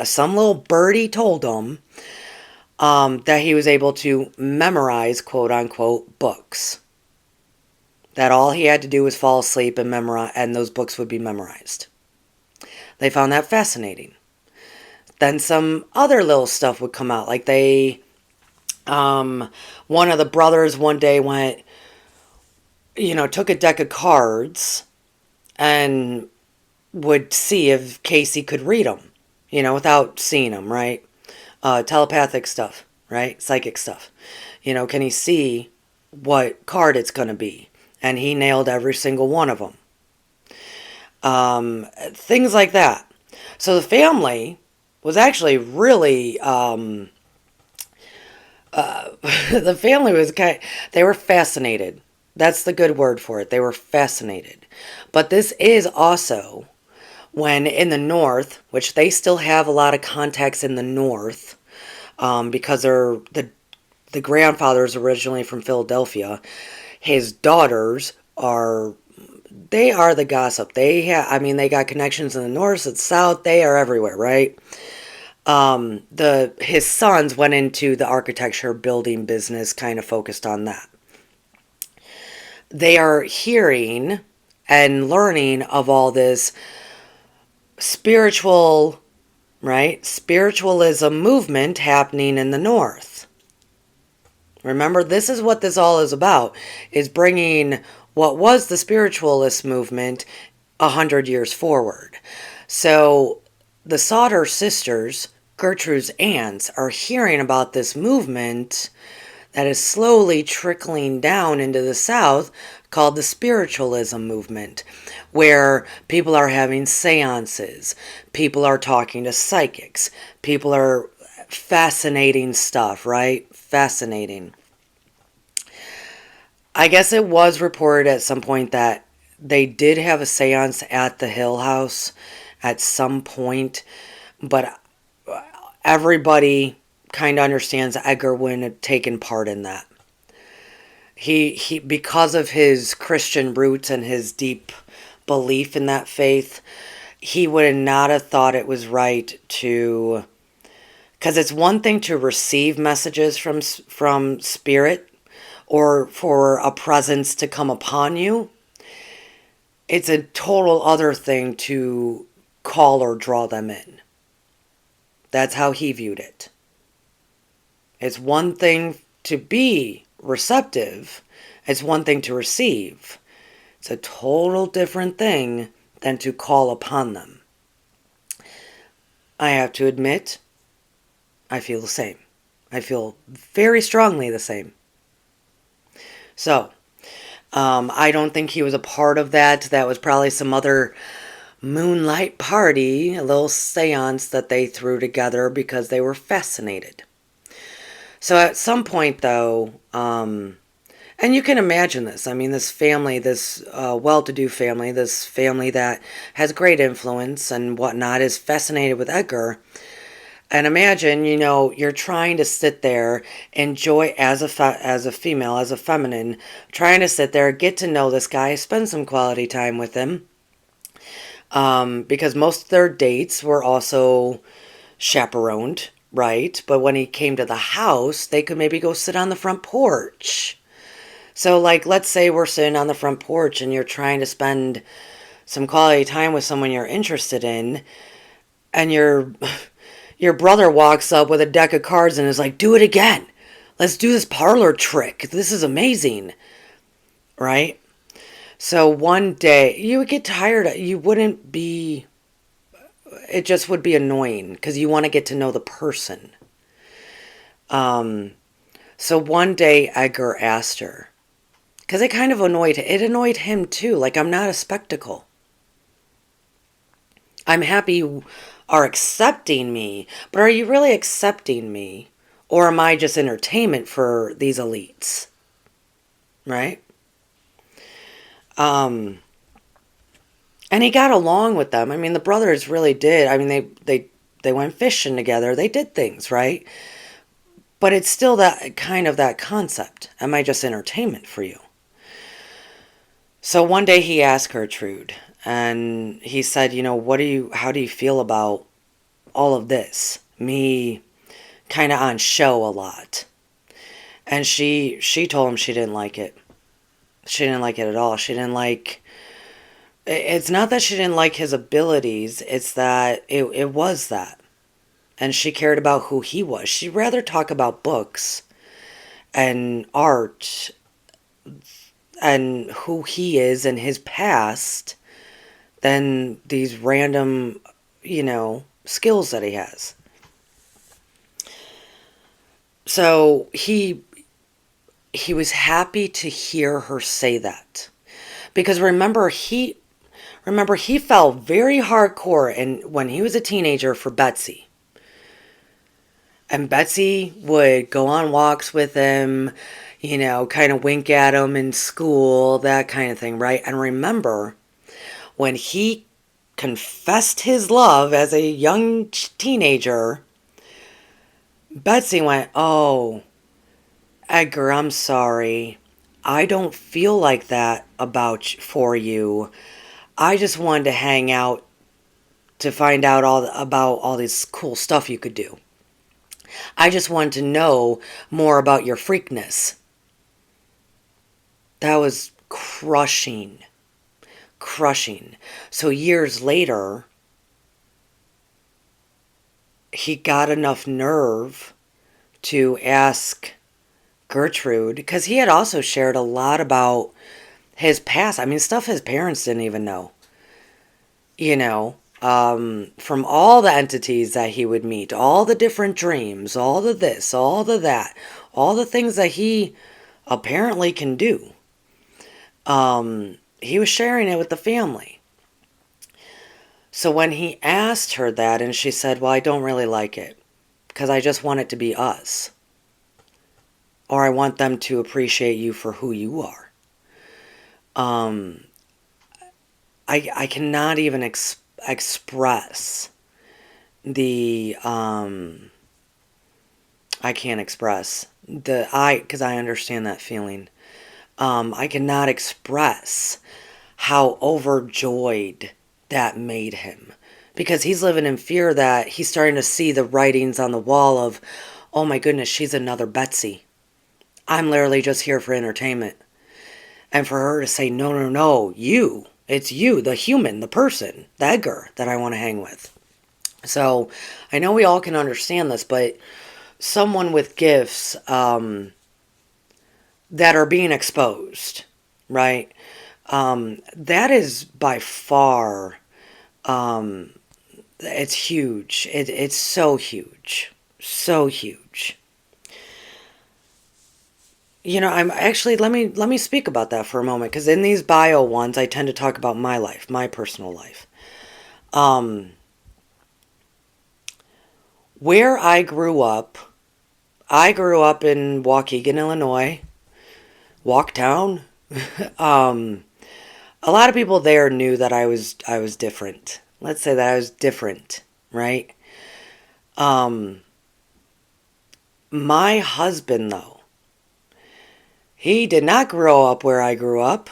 some little birdie told them that he was able to memorize, quote unquote, books. That all he had to do was fall asleep and memorize, and those books would be memorized. They found that fascinating. Then some other little stuff would come out, like one of the brothers one day went, took a deck of cards and would see if Cayce could read them, without seeing them, right? Telepathic stuff, right? Psychic stuff. Can he see what card it's going to be? And he nailed every single one of them. Things like that. So the family was actually really... the family was they were fascinated. That's the good word for it. They were fascinated. But this is also when in the North, which they still have a lot of contacts in the North, because the grandfather is originally from Philadelphia. His daughters are the gossip. They got connections in the North, the South. They are everywhere, right? His sons went into the architecture building business, kind of focused on that. They are hearing and learning of all this spiritualism movement happening in the North. Remember, this is what this all is about, is bringing what was the spiritualist movement 100 years forward. So the Sauter sisters, Gertrude's aunts, are hearing about this movement that is slowly trickling down into the South, called the spiritualism movement, where people are having seances, people are talking to psychics, people are fascinating stuff, right? Fascinating. I guess it was reported at some point that they did have a seance at the Hill House at some point, but everybody kind of understands that Edgar wouldn't have taken part in that. He because of his Christian roots and his deep belief in that faith, he would not have thought it was right to, because it's one thing to receive messages from spirit or for a presence to come upon you. It's a total other thing to call or draw them in. That's how he viewed it. It's one thing to be receptive. It's one thing to receive. It's a total different thing than to call upon them. I have to admit, I feel the same. I feel very strongly the same. So, I don't think he was a part of that. That was probably some other moonlight party, a little seance that they threw together because they were fascinated. So at some point, though, and you can imagine this. I mean, this family, this well-to-do family, this family that has great influence and whatnot, is fascinated with Edgar. And imagine, you're trying to sit there, enjoy as a female, as a feminine, trying to sit there, get to know this guy, spend some quality time with him. Because most of their dates were also chaperoned, right? But when he came to the house, they could maybe go sit on the front porch. So, let's say we're sitting on the front porch and you're trying to spend some quality time with someone you're interested in, and your brother walks up with a deck of cards and is like, do it again. Let's do this parlor trick. This is amazing. Right? So one day, you would get tired. You wouldn't be... It just would be annoying because you want to get to know the person. So one day, Edgar asked her, because it kind of annoyed him too. I'm not a spectacle. I'm happy you are accepting me, but are you really accepting me? Or am I just entertainment for these elites? Right? And he got along with them. I mean, the brothers really did. I mean, they went fishing together. They did things, right? But it's still that concept. Am I just entertainment for you? So one day he asked Gertrude, and he said, how do you feel about all of this? Me kind of on show a lot. And she told him she didn't like it. She didn't like it at all. She didn't like... It's not that she didn't like his abilities. It's that it was that. And she cared about who he was. She'd rather talk about books and art and who he is and his past than these random, skills that he has. So he was happy to hear her say that. Because remember he fell very hardcore when he was a teenager for Betsy. And Betsy would go on walks with him, kind of wink at him in school, that kind of thing, right? And remember, when he confessed his love as a young teenager, Betsy went, "Oh, Edgar, I'm sorry. I don't feel like that for you. I just wanted to hang out to find out about all this cool stuff you could do. I just wanted to know more about your freakness." That was crushing. Crushing. So years later, he got enough nerve to ask Gertrude, because he had also shared a lot about his past. I mean, stuff his parents didn't even know. From all the entities that he would meet, all the different dreams, all the this, all the that, all the things that he apparently can do. He was sharing it with the family. So when he asked her that and she said, "Well, I don't really like it," because I just want it to be us. Or I want them to appreciate you for who you are. I cannot even express the, I can't express because I understand that feeling. I cannot express how overjoyed that made him. Because he's living in fear that he's starting to see the writings on the wall of, oh my goodness, she's another Betsy. I'm literally just here for entertainment. And for her to say, no, no, no, you. It's you, the human, the person, the Edgar that I want to hang with. So I know we all can understand this, but someone with gifts that are being exposed, right? That is by far, it's huge. It's so huge. So huge. You know, I'm actually, let me speak about that for a moment, because in these bio ones, I tend to talk about my life, my personal life. Where I grew up in Waukegan, Illinois, Walktown. A lot of people there knew that I was different. Let's say that I was different, right? My husband, though, he did not grow up where I grew up.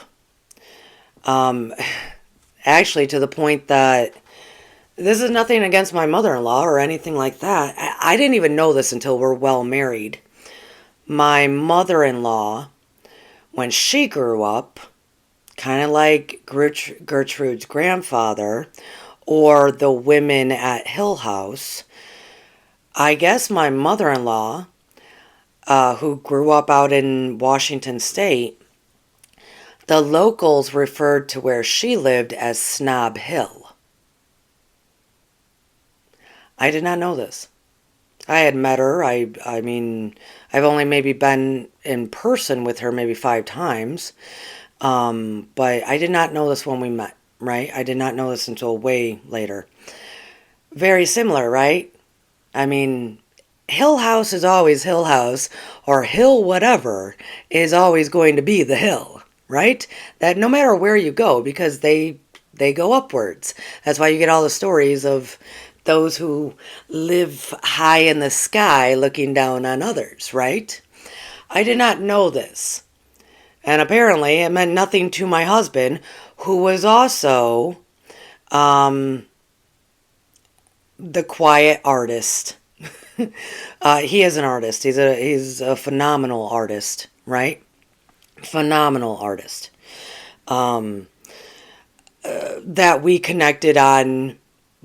Actually, to the point that this is nothing against my mother-in-law or anything like that. I didn't even know this until we're well married. My mother-in-law, when she grew up, kind of like Gertrude's grandfather or the women at Hill House, I guess my mother-in-law, who grew up out in Washington State, the locals referred to where she lived as Snob Hill. I did not know this. I had met her. I mean, I've only maybe been in person with her maybe 5 times. But I did not know this when we met, right? I did not know this until way later. Very similar, right? I mean, Hill House is always Hill House, or Hill whatever is always going to be the hill, right? That no matter where you go, because they go upwards. That's why you get all the stories of those who live high in the sky looking down on others, right? I did not know this. And apparently it meant nothing to my husband, who was also the quiet artist. He is an artist. He's a phenomenal artist, right? Phenomenal artist. That we connected on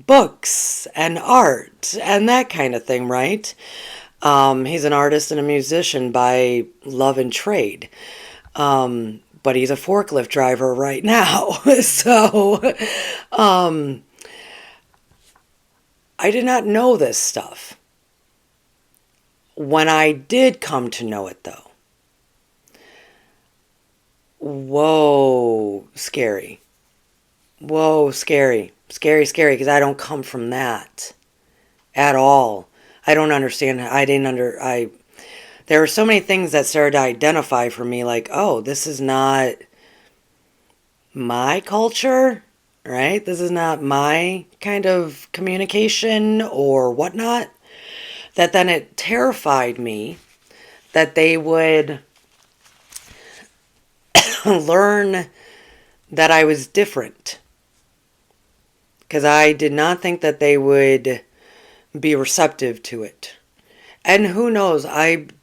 books and art and that kind of thing, right? He's an artist and a musician by love and trade. But he's a forklift driver right now. So, I did not know this stuff. When I did come to know it, though, whoa, scary. Whoa, scary. Scary, scary, because I don't come from that at all. I don't understand. There were so many things that started to identify for me, like, oh, this is not my culture, right? This is not my kind of communication or whatnot. That then it terrified me that they would learn that I was different. Because I did not think that they would be receptive to it. And who knows,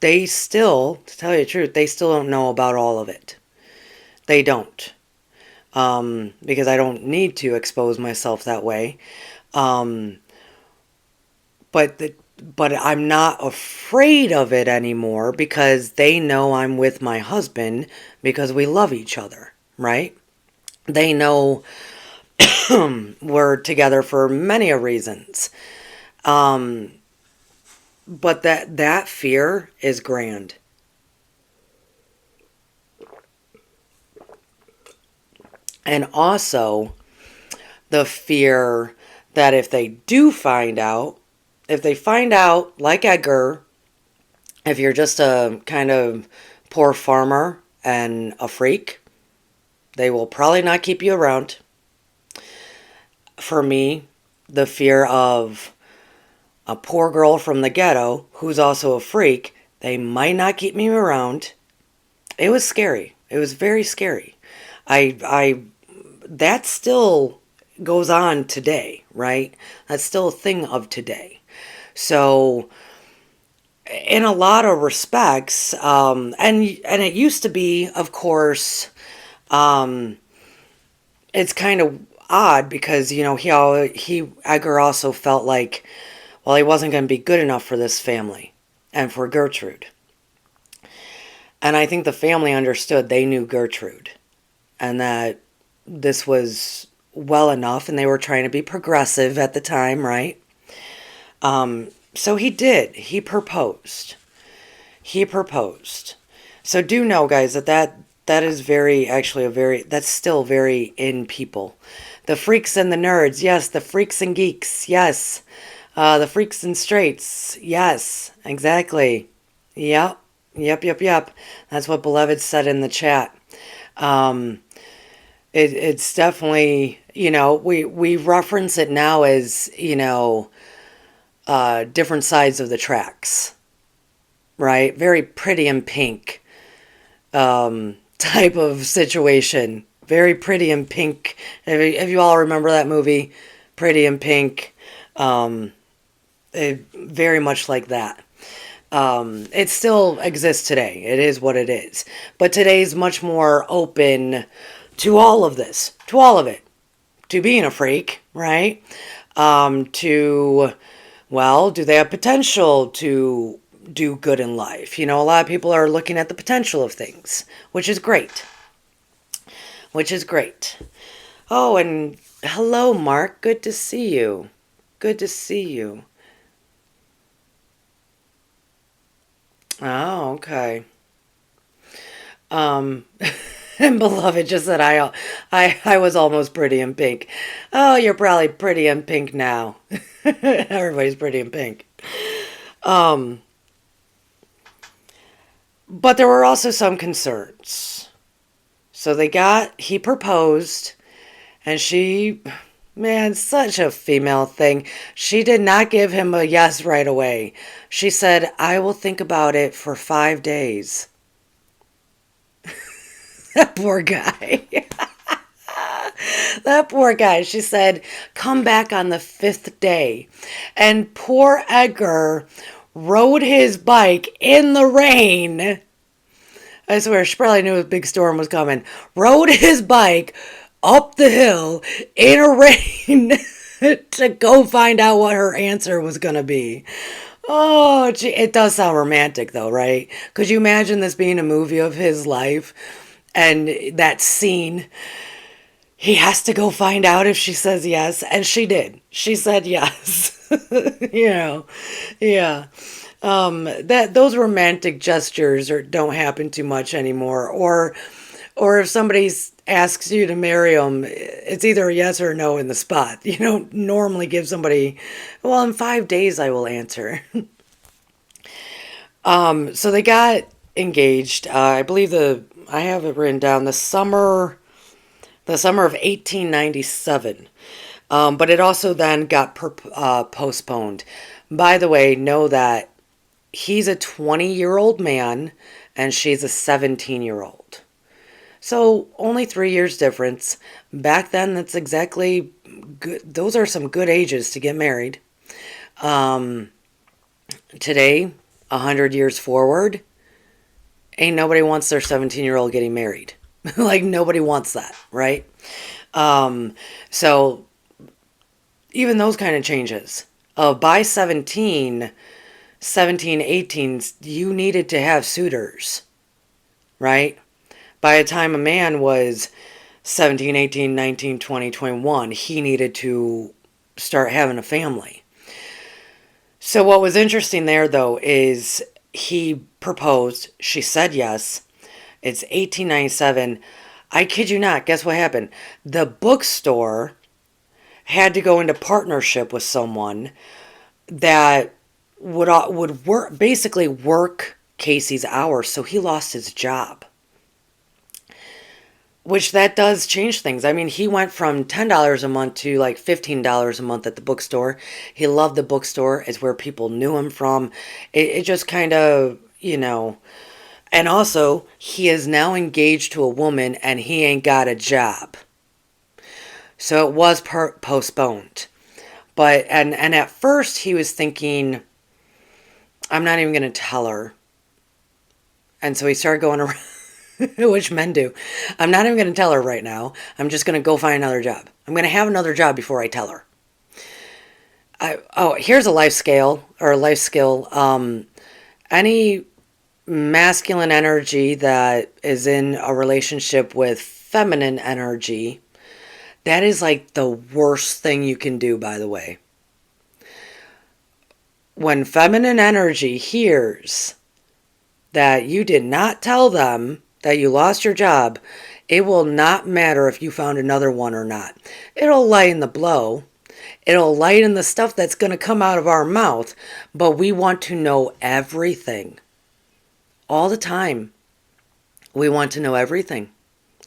they still, to tell you the truth, they still don't know about all of it. They don't. Because I don't need to expose myself that way. But I'm not afraid of it anymore because they know I'm with my husband because we love each other, right? They know we're together for many reasons. But that fear is grand. And also the fear that if they do find out, if they find out, like Edgar, if you're just a kind of poor farmer and a freak, they will probably not keep you around. For me, the fear of a poor girl from the ghetto who's also a freak, they might not keep me around. It was scary. It was very scary. I that still goes on today, right? That's still a thing of today. So, in a lot of respects, and it used to be, of course, it's kind of odd because he Edgar also felt like, well, he wasn't going to be good enough for this family and for Gertrude. And I think the family understood. They knew Gertrude and that this was well enough, and they were trying to be progressive at the time, right? So he did. He proposed. He proposed. So do know, guys, that is that's still very in people. The freaks and the nerds, yes. The freaks and geeks, yes. The freaks and straights, yes. Exactly. Yep. Yep. That's what Beloved said in the chat. It's definitely, we reference it now as, different sides of the tracks, right? Very Pretty in Pink type of situation. Very Pretty in Pink. If you all remember that movie, Pretty in Pink, very much like that. It still exists today. It is what it is. But today's much more open to all of this, to all of it, to being a freak, right? To, well, do they have potential to do good in life? A lot of people are looking at the potential of things, which is great. Which is great. Oh, and hello, Mark. Good to see you. Good to see you. Oh, okay. And Beloved just said I was almost pretty in pink. Oh, you're probably pretty in pink now. Everybody's pretty in pink. But there were also some concerns. So he proposed, and she, man, such a female thing. She did not give him a yes right away. She said, I will think about it for 5 days. That poor guy. That poor guy. She said, come back on the 5th day. And poor Edgar rode his bike in the rain. I swear, she probably knew a big storm was coming. Rode his bike up the hill in a rain to go find out what her answer was going to be. Oh, gee, it does sound romantic though, right? Could you imagine this being a movie of his life? And that scene, he has to go find out if she says yes. And she did. She said yes. Yeah. Those romantic gestures don't happen too much anymore. Or if somebody asks you to marry them, it's either a yes or a no in the spot. You don't normally give somebody, well, in 5 days I will answer. So they got engaged. I believe I have it written down, the summer of 1897. But it also then got postponed. By the way, know that he's a 20-year-old man and she's a 17-year-old. So only 3 years difference. Back then, that's exactly good. Those are some good ages to get married. Today, 100 years forward, ain't nobody wants their 17-year-old getting married. Like, nobody wants that, right? So even those kind of changes. By 17, 18, you needed to have suitors, right? By the time a man was 17, 18, 19, 20, 21, he needed to start having a family. So what was interesting there, though, is he proposed. She said yes. It's 1897. I kid you not. Guess what happened? The bookstore had to go into partnership with someone that would work, basically work Cayce's hours, so he lost his job. Which that does change things. I mean, he went from $10 a month to like $15 a month at the bookstore. He loved the bookstore. It's where people knew him from. It just kind of, And also, he is now engaged to a woman and he ain't got a job. So it was postponed. But, and at first he was thinking, I'm not even going to tell her. And so he started going around, which men do. I'm not even going to tell her right now. I'm just going to go find another job. I'm going to have another job before I tell her. Here's a life skill. Any masculine energy that is in a relationship with feminine energy, that is like the worst thing you can do, by the way. When feminine energy hears that you did not tell them that you lost your job, it will not matter if you found another one or not. It'll lighten the blow. It'll lighten the stuff that's going to come out of our mouth, but we want to know everything. All the time. We want to know everything.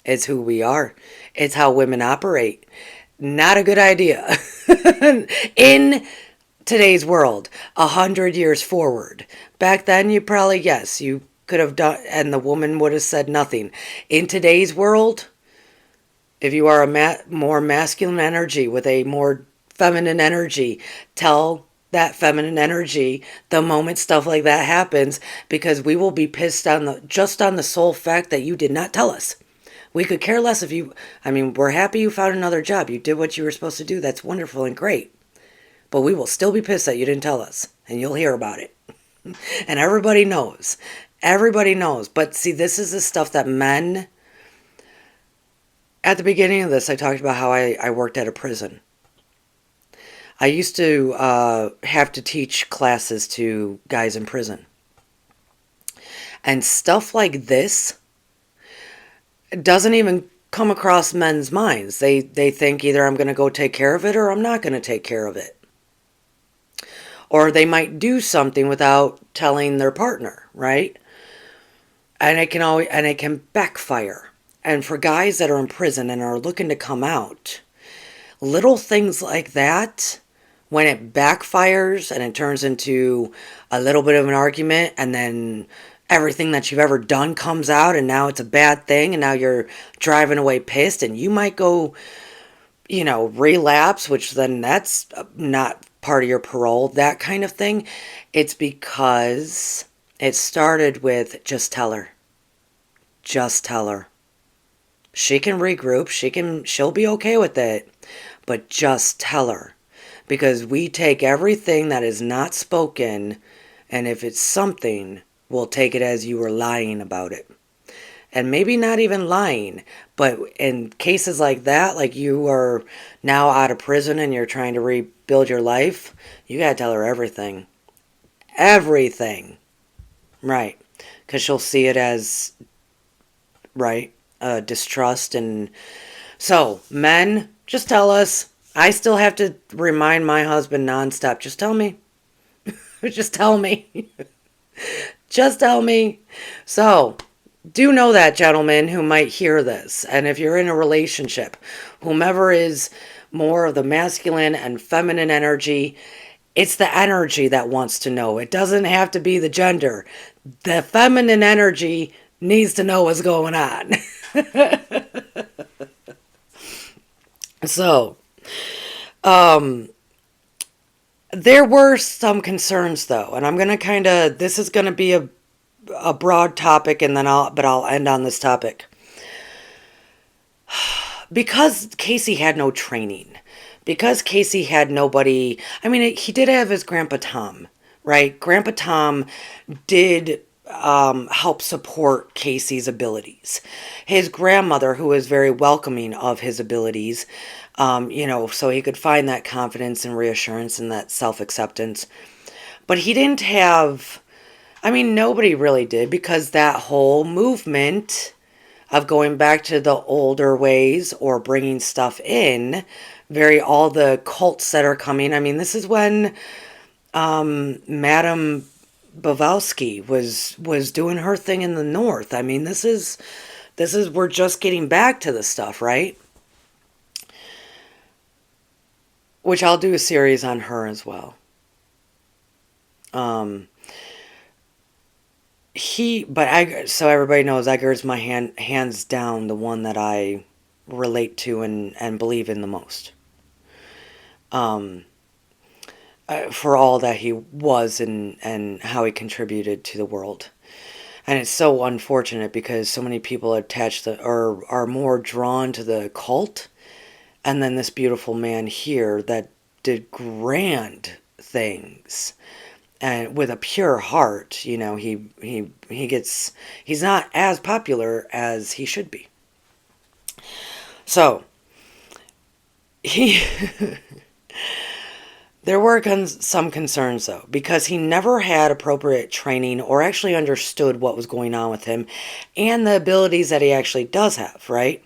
It's who we are. It's how women operate. Not a good idea. In today's world, 100 years forward. Back then, you probably, yes, you could have done, and the woman would have said nothing. In today's world, if you are a more masculine energy with a more feminine energy, tell that feminine energy the moment stuff like that happens, because we will be pissed on just on the sole fact that you did not tell us. We could care less if you, we're happy you found another job. You did what you were supposed to do. That's wonderful and great. But we will still be pissed that you didn't tell us. And you'll hear about it. And everybody knows. Everybody knows. But see, this is the stuff that men... At the beginning of this, I talked about how I worked at a prison. I used to have to teach classes to guys in prison. And stuff like this doesn't even come across men's minds. They think either I'm going to go take care of it or I'm not going to take care of it. Or they might do something without telling their partner, right? And it can backfire. And for guys that are in prison and are looking to come out, little things like that, when it backfires and it turns into a little bit of an argument, and then everything that you've ever done comes out, and now it's a bad thing, and now you're driving away pissed, and you might go, relapse, which then that's not part of your parole, that kind of thing. It's because it started with just tell her. Just tell her. She can regroup. She'll be okay with it, but just tell her. Because we take everything that is not spoken, and if it's something, we'll take it as you were lying about it. And maybe not even lying, but in cases like that, like you are now out of prison and you're trying to rebuild your life, you gotta tell her everything. Everything. Right. Because she'll see it as, right, distrust. And so, men, just tell us. I still have to remind my husband nonstop, just tell me. Just tell me. Just tell me. So, do know that, gentlemen, who might hear this. And if you're in a relationship, whomever is more of the masculine and feminine energy, it's the energy that wants to know. It doesn't have to be the gender. The feminine energy needs to know what's going on. So, there were some concerns, though, and I'm going to this is going to be a broad topic, and then I'll end on this topic. Because Cayce had no training, because Cayce had nobody, he did have his Grandpa Tom, right? Grandpa Tom did help support Cayce's abilities. His grandmother, who was very welcoming of his abilities, so he could find that confidence and reassurance and that self-acceptance. But he didn't have, nobody really did, because that whole movement of going back to the older ways or bringing stuff in, all the cults that are coming. This is when Madame Bavowski was doing her thing in the north. I mean, this is we're just getting back to the stuff, right? Which I'll do a series on her as well. So everybody knows Edgar's my hands down the one that I relate to and believe in the most. For all that he was and how he contributed to the world. And it's so unfortunate because so many people attach or are more drawn to the cult, and then this beautiful man here that did grand things and with a pure heart. You know, he's not as popular as he should be. So he there were some concerns, though, because he never had appropriate training or actually understood what was going on with him and the abilities that he actually does have, right?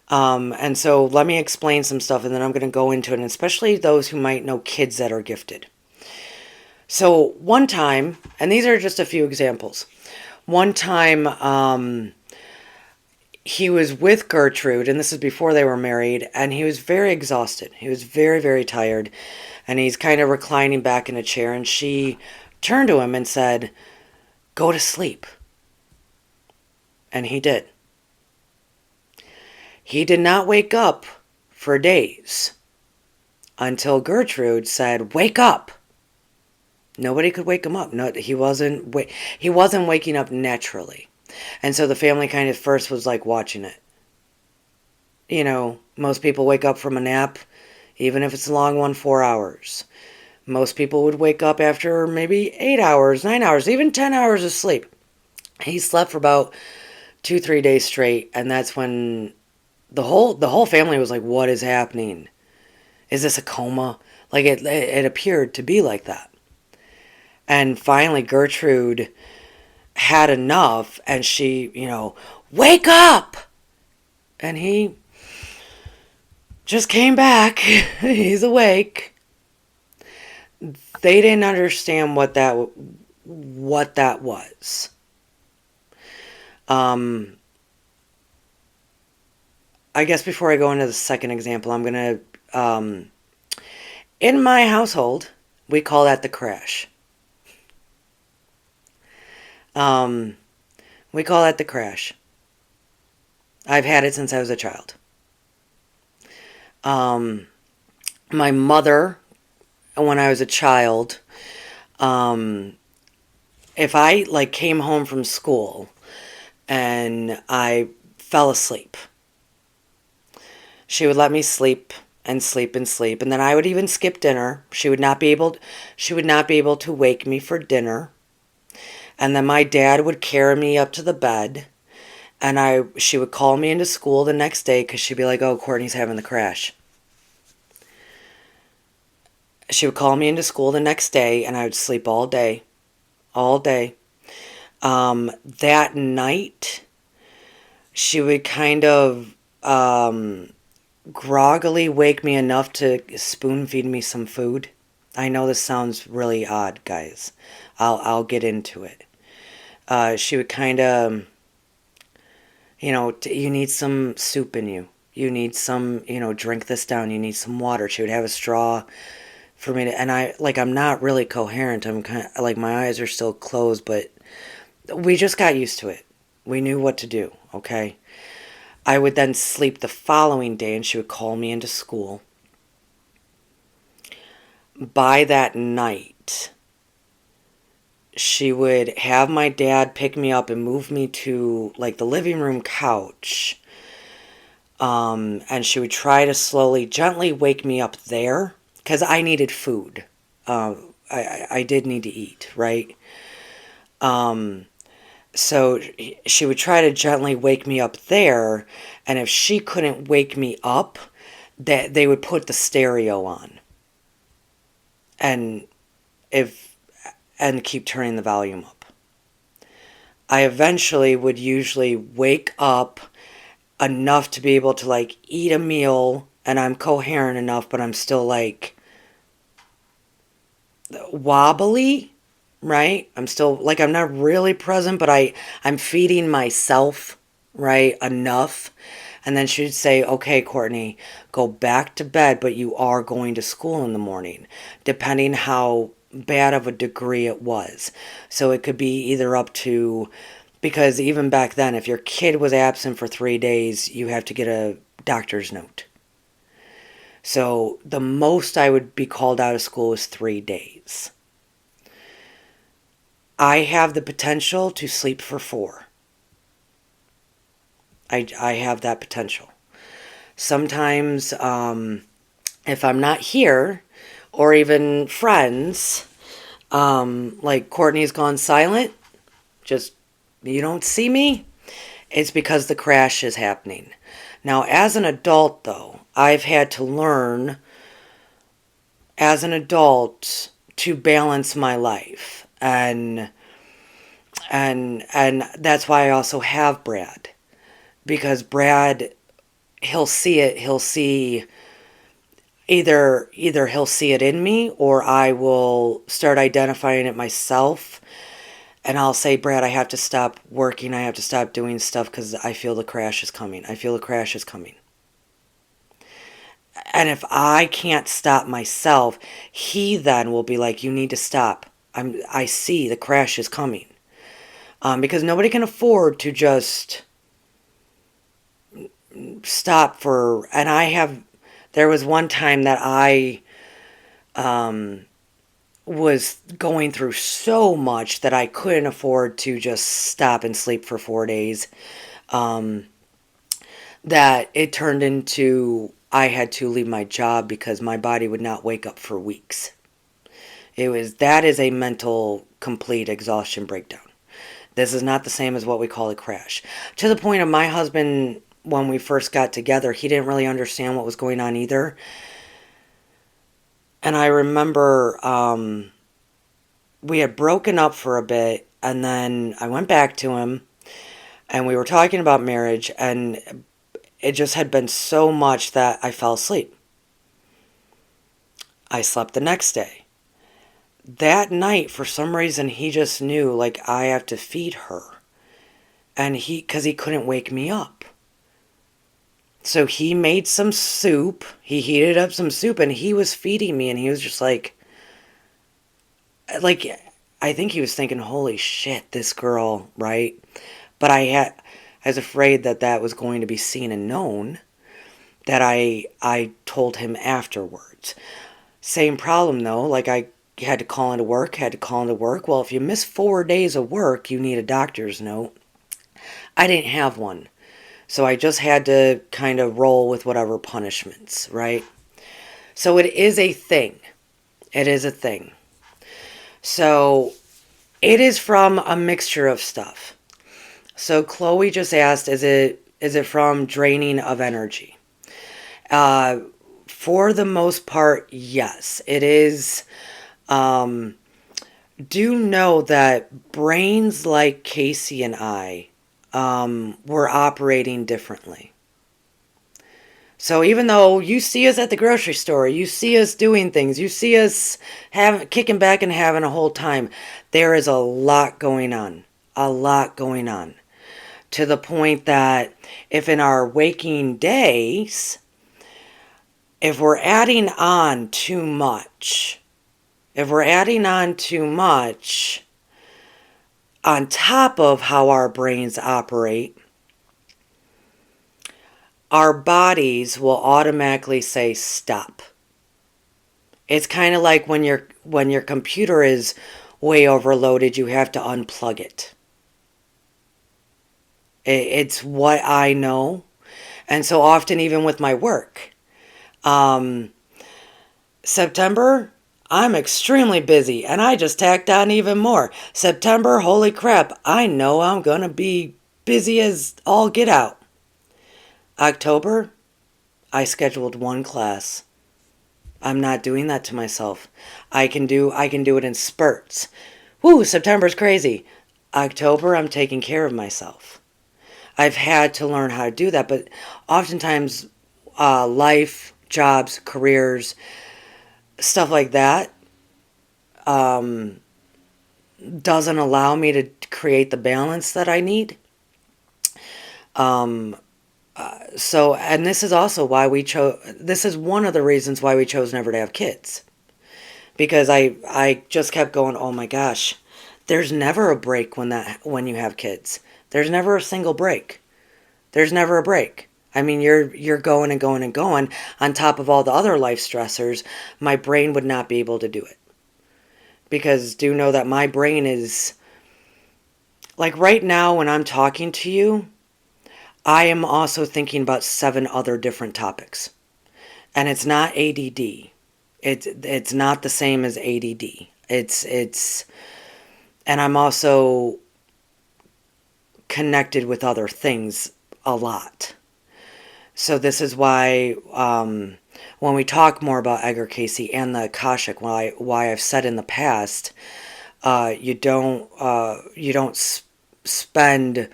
And so let me explain some stuff, and then I'm going to go into it, and especially those who might know kids that are gifted. So one time, and these are just a few examples, one time he was with Gertrude, and this is before they were married, and he was very exhausted. He was very, very tired. And he's kind of reclining back in a chair, and she turned to him and said, "Go to sleep." And he did. He did not wake up for days until Gertrude said, "Wake up." Nobody could wake him up. No, he wasn't waking up naturally. And so the family kind of first was like watching it. You know, most people wake up from a nap, even if it's a long one, 4 hours. Most people would wake up after maybe 8 hours, 9 hours, even 10 hours of sleep. He slept for about 2-3 days straight, and that's when the whole family was like, "What is happening? Is this a coma?" Like it appeared to be like that. And finally Gertrude had enough, and she, "Wake up!" And he just came back. He's awake. They didn't understand what that was. I guess before I go into the second example, I'm going to, in my household, we call that the crash. We call that the crash. I've had it since I was a child. My mother, when I was a child, if I came home from school and I fell asleep, she would let me sleep and sleep and sleep, and then I would even skip dinner. She would not be able to wake me for dinner. And then my dad would carry me up to the bed, and she would call me into school the next day because she'd be like, "Oh, Courtney's having the crash." She would call me into school the next day, and I would sleep all day. All day. That night, she would kind of groggily wake me enough to spoon feed me some food. I know this sounds really odd, guys. I'll get into it. She would kind of, you need some soup in you. You need some, drink this down. You need some water. She would have a straw for me to, and I'm not really coherent. I'm kind of, my eyes are still closed, but we just got used to it. We knew what to do, okay? I would then sleep the following day, and she would call me into school. By that night, she would have my dad pick me up and move me to the living room couch. And she would try to slowly, gently wake me up there because I needed food. I did need to eat, right? So she would try to gently wake me up there, and if she couldn't wake me up, they would put the stereo on. And keep turning the volume up. I eventually would usually wake up enough to be able to eat a meal, and I'm coherent enough, but I'm still wobbly, right? I'm still, like, I'm not really present, but I'm feeding myself, right, enough. And then she'd say, okay, Courtney, go back to bed, but you are going to school in the morning, depending how bad of a degree it was. So it could be either up to, because even back then, if your kid was absent for 3 days, you have to get a doctor's note. So the most I would be called out of school is 3 days. I have the potential to sleep for 4. I have that potential. Sometimes, if I'm not here, or even friends, like Courtney's gone silent, just you don't see me, it's because the crash is happening. Now, as an adult, though, I've had to learn as an adult to balance my life, and that's why I also have Brad, because Brad, he'll see it. He'll see either he'll see it in me, or I will start identifying it myself, and I'll say, Brad, I have to stop working. I have to stop doing stuff because I feel the crash is coming. I feel the crash is coming. And if I can't stop myself, he then will be like, you need to stop. I see the crash is coming. Because nobody can afford to just stop for, and there was one time that I was going through so much that I couldn't afford to just stop and sleep for 4 days. That it turned into, I had to leave my job because my body would not wake up for weeks. That is a mental complete exhaustion breakdown. This is not the same as what we call a crash. To the point of my husband, when we first got together, he didn't really understand what was going on either. And I remember we had broken up for a bit, and then I went back to him, and we were talking about marriage, and it just had been so much that I fell asleep. I slept the next day. That night, for some reason, he just knew, like, I have to feed her. And because he couldn't wake me up. So he made some soup. He heated up some soup, and he was feeding me, and he was just like, I think he was thinking, holy shit, this girl, right? But I was afraid that was going to be seen and known, that I told him afterwards. Same problem, though. Like, I had to call into work. Well, if you miss 4 days of work, you need a doctor's note. I didn't have one. So I just had to kind of roll with whatever punishments, right? So it is a thing. It is a thing. So it is from a mixture of stuff. So Chloe just asked, is it from draining of energy? For the most part, yes. It is. Do know that brains like Cayce and I were operating differently. So even though you see us at the grocery store, you see us doing things, you see us kicking back and having a whole time, there is a lot going on. A lot going on. To the point that if in our waking days, if we're adding on too much, on top of how our brains operate, our bodies will automatically say stop. It's kind of like when your computer is way overloaded, you have to unplug it. It's what I know. And so often, even with my work, September, I'm extremely busy, and I just tacked on even more. September, holy crap, I know I'm going to be busy as all get out. October, I scheduled one class. I'm not doing that to myself. I can do it in spurts. Woo, September's crazy. October, I'm taking care of myself. I've had to learn how to do that, but oftentimes life, jobs, careers, stuff like that, doesn't allow me to create the balance that I need. So, and this is also why this is one of the reasons why we chose never to have kids. Because I just kept going, oh my gosh, there's never a break when you have kids. There's never a single break. There's never a break. I mean, you're going and going and going on top of all the other life stressors. My brain would not be able to do it. Because do know that my brain is, like right now when I'm talking to you, I am also thinking about 7 other different topics. And it's not ADD. It's not the same as ADD. And I'm also connected with other things a lot. So this is why when we talk more about Edgar Cayce and the Akashic, why I've said in the past, you don't spend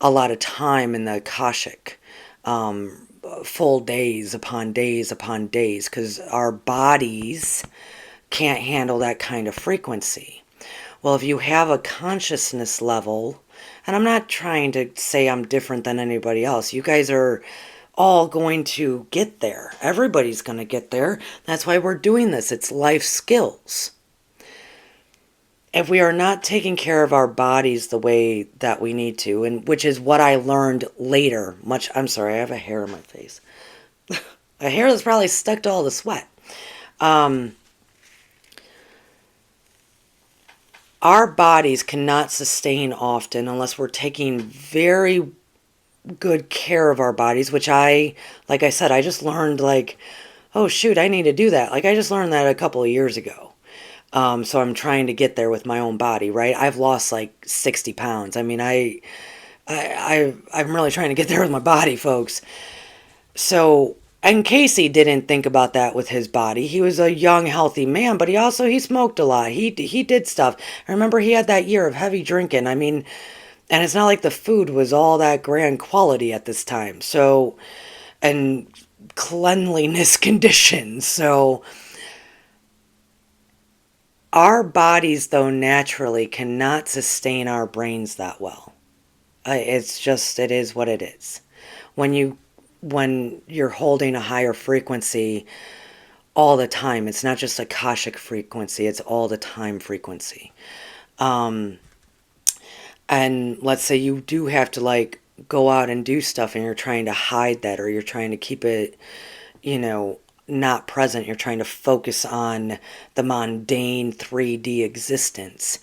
a lot of time in the Akashic, full days upon days upon days, because our bodies can't handle that kind of frequency. Well, if you have a consciousness level, and I'm not trying to say I'm different than anybody else, you guys are all going to get there. Everybody's going to get there. That's why we're doing this. It's life skills. If we are not taking care of our bodies the way that we need to, and which is what I learned later, I'm sorry, I have a hair in my face. A hair that's probably stuck to all the sweat. Our bodies cannot sustain often unless we're taking very good care of our bodies, which like I said, I just learned oh shoot, I need to do that. Like I just learned that a couple of years ago. So I'm trying to get there with my own body, right? I've lost like 60 pounds. I mean, I'm really trying to get there with my body, folks. So, and Cayce didn't think about that with his body. He was a young, healthy man, but he smoked a lot. He did stuff. I remember he had that year of heavy drinking. I mean, and it's not like the food was all that grand quality at this time. So, and cleanliness conditions. So, our bodies, though, naturally cannot sustain our brains that well. It is what it is. When you're holding a higher frequency all the time, it's not just Akashic frequency, it's all the time frequency. And let's say you do have to go out and do stuff and you're trying to hide that, or you're trying to keep it, not present. You're trying to focus on the mundane 3D existence.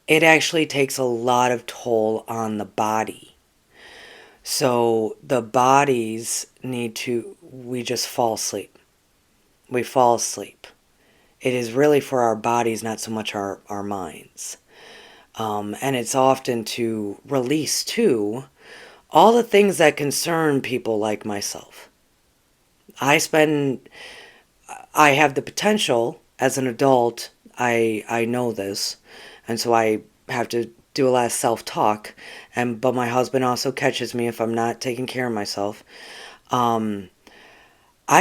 It actually takes a lot of toll on the body. So the bodies we just fall asleep. We fall asleep. It is really for our bodies, not so much our minds. And it's often to release, too, all the things that concern people like myself. I have the potential as an adult, I know this, and so I have to do a lot of self-talk, but my husband also catches me if I'm not taking care of myself. I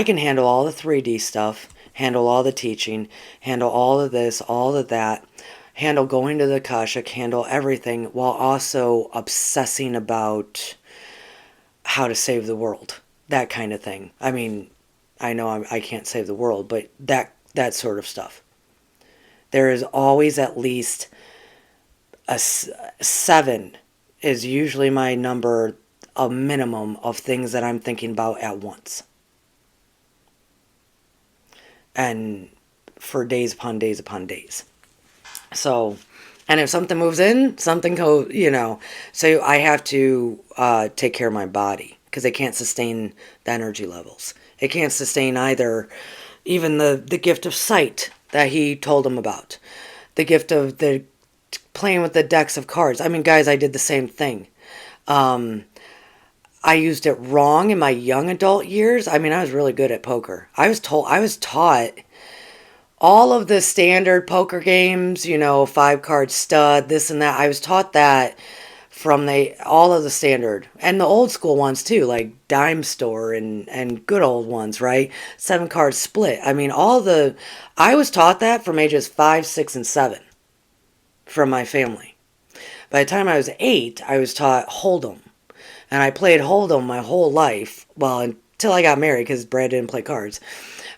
can handle all the 3D stuff, handle all the teaching, handle all of this, all of that, handle going to the Akashic, handle everything, while also obsessing about how to save the world. That kind of thing. I mean, I know I can't save the world, but that sort of stuff. There is always at least a 7 is usually my number, a minimum of things that I'm thinking about at once. And for days upon days upon days. So, and if something moves in, something goes, so I have to take care of my body, because it can't sustain the energy levels. It can't sustain even the gift of sight that he told him about. The gift of the playing with the decks of cards. I mean, guys, I did the same thing. I used it wrong in my young adult years. I mean, I was really good at poker. I was taught all of the standard poker games, 5-card stud, this and that. I was taught that from all of the standard and the old school ones too, like Dime Store and good old ones, right? 7 card split. I mean, I was taught that from ages 5, 6, and 7 from my family. By the time I was 8, I was taught Hold'em. And I played Hold'em my whole life. Well, until I got married because Brad didn't play cards.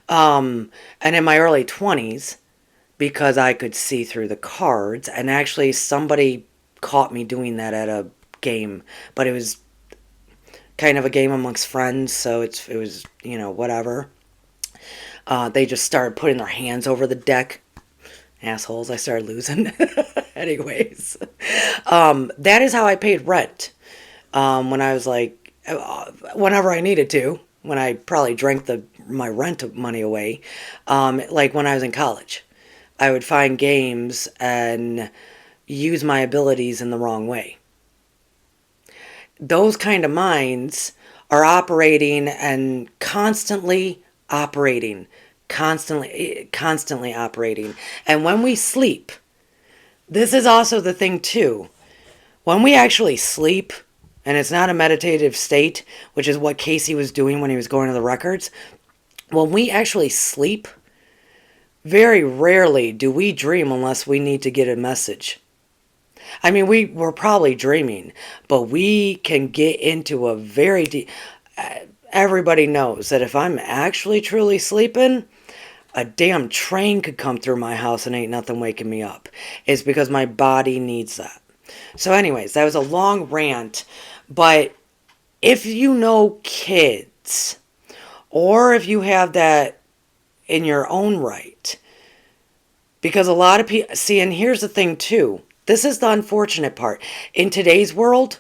And in my early 20s, because I could see through the cards, and actually somebody caught me doing that at a game, but it was kind of a game amongst friends, so it was, whatever. They just started putting their hands over the deck. Assholes, I started losing. Anyways, that is how I paid rent. When I was like, whenever I needed to, when I probably drank my rent money away, like when I was in college, I would find games and use my abilities in the wrong way. Those kind of minds are operating and constantly operating. Constantly operating. And when we sleep, this is also the thing too. When we actually sleep, and it's not a meditative state, which is what Cayce was doing when he was going to the records, when we actually sleep, very rarely do we dream unless we need to get a message. I mean, we're probably dreaming, but we can get into a very deep... Everybody knows that if I'm actually truly sleeping, a damn train could come through my house and ain't nothing waking me up. It's because my body needs that. So anyways, that was a long rant, but if you know kids, or if you have that in your own right, because a lot of people... See, and here's the thing too. This is the unfortunate part. In today's world,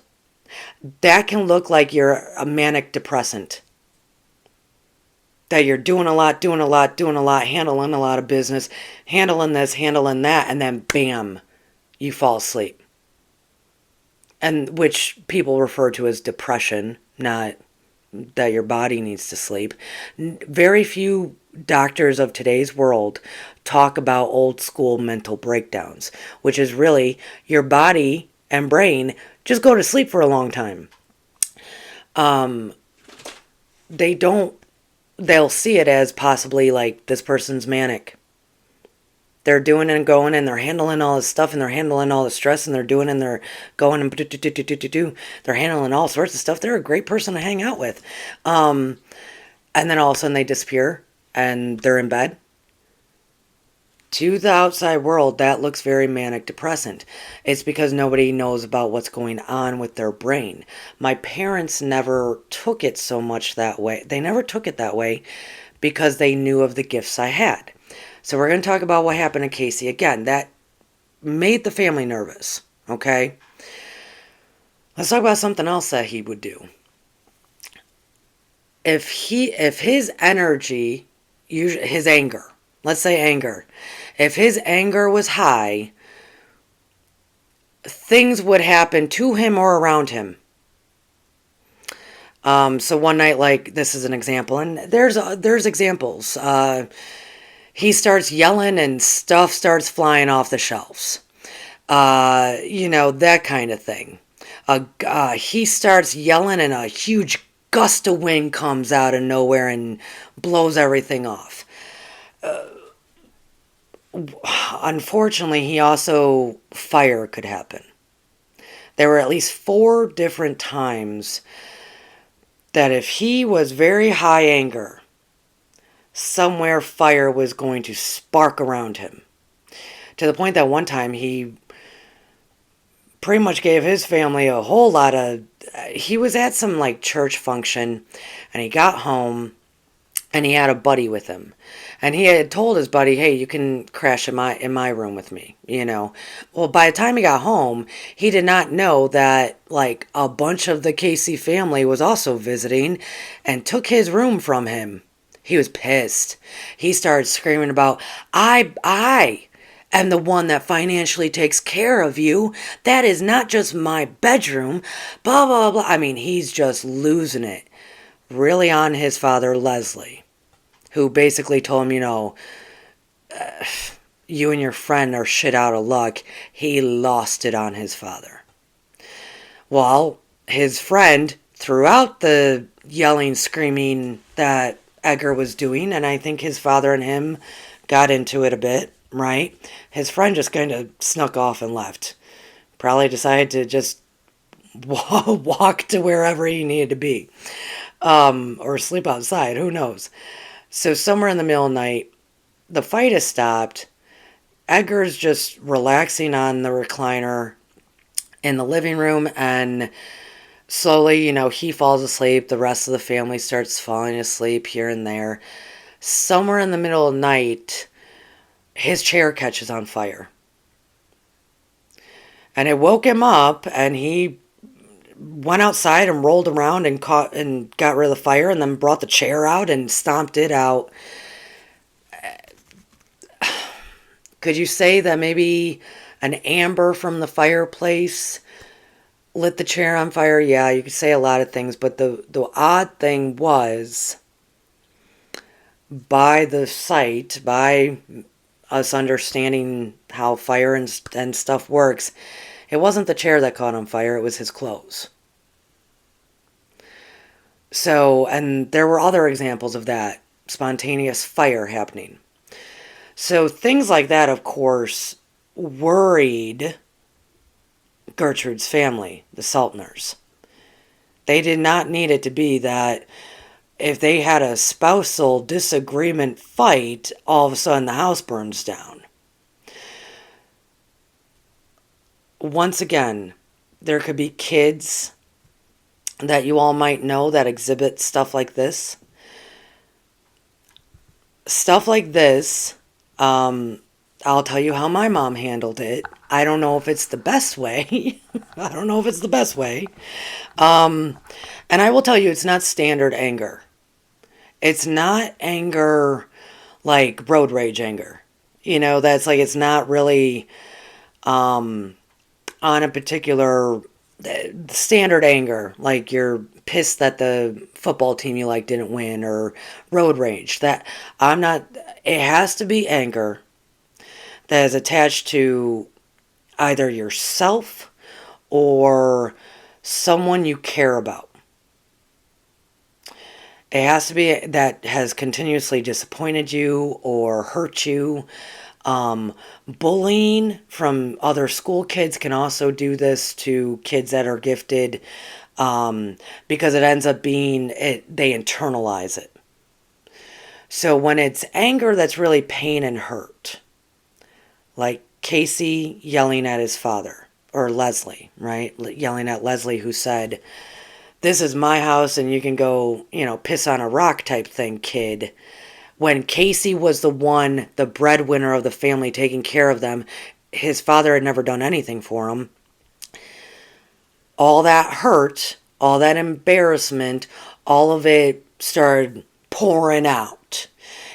that can look like you're a manic depressant. That you're doing a lot, handling a lot of business, handling this, handling that, and then bam, you fall asleep. And which people refer to as depression, not that your body needs to sleep. Very few doctors of today's world talk about old school mental breakdowns, which is really your body and brain just go to sleep for a long time. They'll see it as possibly like this person's manic. They're doing and going and they're handling all this stuff and they're handling all the stress and they're doing and they're going and they're handling all sorts of stuff. They're a great person to hang out with. And then all of a sudden they disappear and they're in bed. To the outside world, that looks very manic depressant. It's because nobody knows about what's going on with their brain. My parents never took it so much that way. They never took it that way because they knew of the gifts I had. So we're going to talk about what happened to Cayce. Again, that made the family nervous, okay? Let's talk about something else that he would do. If his energy, his anger, let's say anger, if his anger was high, things would happen to him or around him. So one night, like, this is an example, and there's examples. He starts yelling and stuff starts flying off the shelves. That kind of thing. He starts yelling and a huge gust of wind comes out of nowhere and blows everything off. Unfortunately, fire could happen. There were at least 4 different times that if he was very high anger, somewhere fire was going to spark around him. To the point that one time he pretty much gave his family a whole lot of... He was at some like church function and he got home and he had a buddy with him. And he had told his buddy, hey, you can crash in my room with me, Well, by the time he got home, he did not know that, like, a bunch of the Cayce family was also visiting and took his room from him. He was pissed. He started screaming about, I am the one that financially takes care of you. That is not just my bedroom, blah, blah, blah. I mean, he's just losing it. Really on his father, Leslie, who basically told him, you and your friend are shit out of luck. He lost it on his father. Well, his friend, throughout the yelling, screaming that Edgar was doing, and I think his father and him got into it a bit, right? His friend just kind of snuck off and left. Probably decided to just walk to wherever he needed to be, or sleep outside, who knows. So somewhere in the middle of the night, the fight has stopped. Edgar's just relaxing on the recliner in the living room, and slowly, he falls asleep. The rest of the family starts falling asleep here and there. Somewhere in the middle of the night, his chair catches on fire. And it woke him up, and he went outside and rolled around and got rid of the fire, and then brought the chair out and stomped it out. Could you say that maybe an amber from the fireplace lit the chair on fire? Yeah, you could say a lot of things, but the odd thing was, by the sight, by us understanding how fire and stuff works, it wasn't the chair that caught on fire, it was his clothes. So, and there were other examples of that, spontaneous fire happening. So things like that, of course, worried Gertrude's family, the Saltners. They did not need it to be that if they had a spousal disagreement fight, all of a sudden the house burns down. Once again, there could be kids that you all might know that exhibit stuff like this. Stuff like this, I'll tell you how my mom handled it. I don't know if it's the best way. And I will tell you, it's not standard anger. It's not anger like road rage anger. That's like, it's not really on a particular standard anger. Like you're pissed that the football team you like didn't win, or road rage. That I'm not, it has to be anger that is attached to either yourself or someone you care about. It has to be that has continuously disappointed you or hurt you. Bullying from other school kids can also do this to kids that are gifted, because it ends up being, they internalize it. So when it's anger that's really pain and hurt, like Cayce yelling at his father, or Leslie, right? Yelling at Leslie, who said, "This is my house and you can go, piss on a rock," type thing, kid. When Cayce was the breadwinner of the family, taking care of them, his father had never done anything for him. All that hurt, all that embarrassment, all of it started pouring out.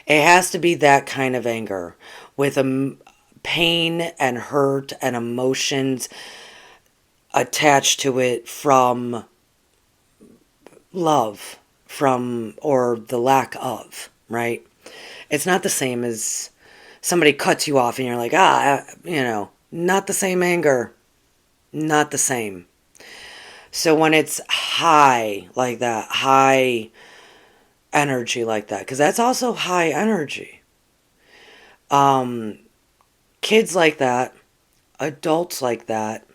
It has to be that kind of anger with pain and hurt and emotions attached to it from love, or the lack of, right? It's not the same as somebody cuts you off and you're like, not the same anger. Not the same. So when it's high like that, high energy like that, because that's also high energy. Kids like that, adults like that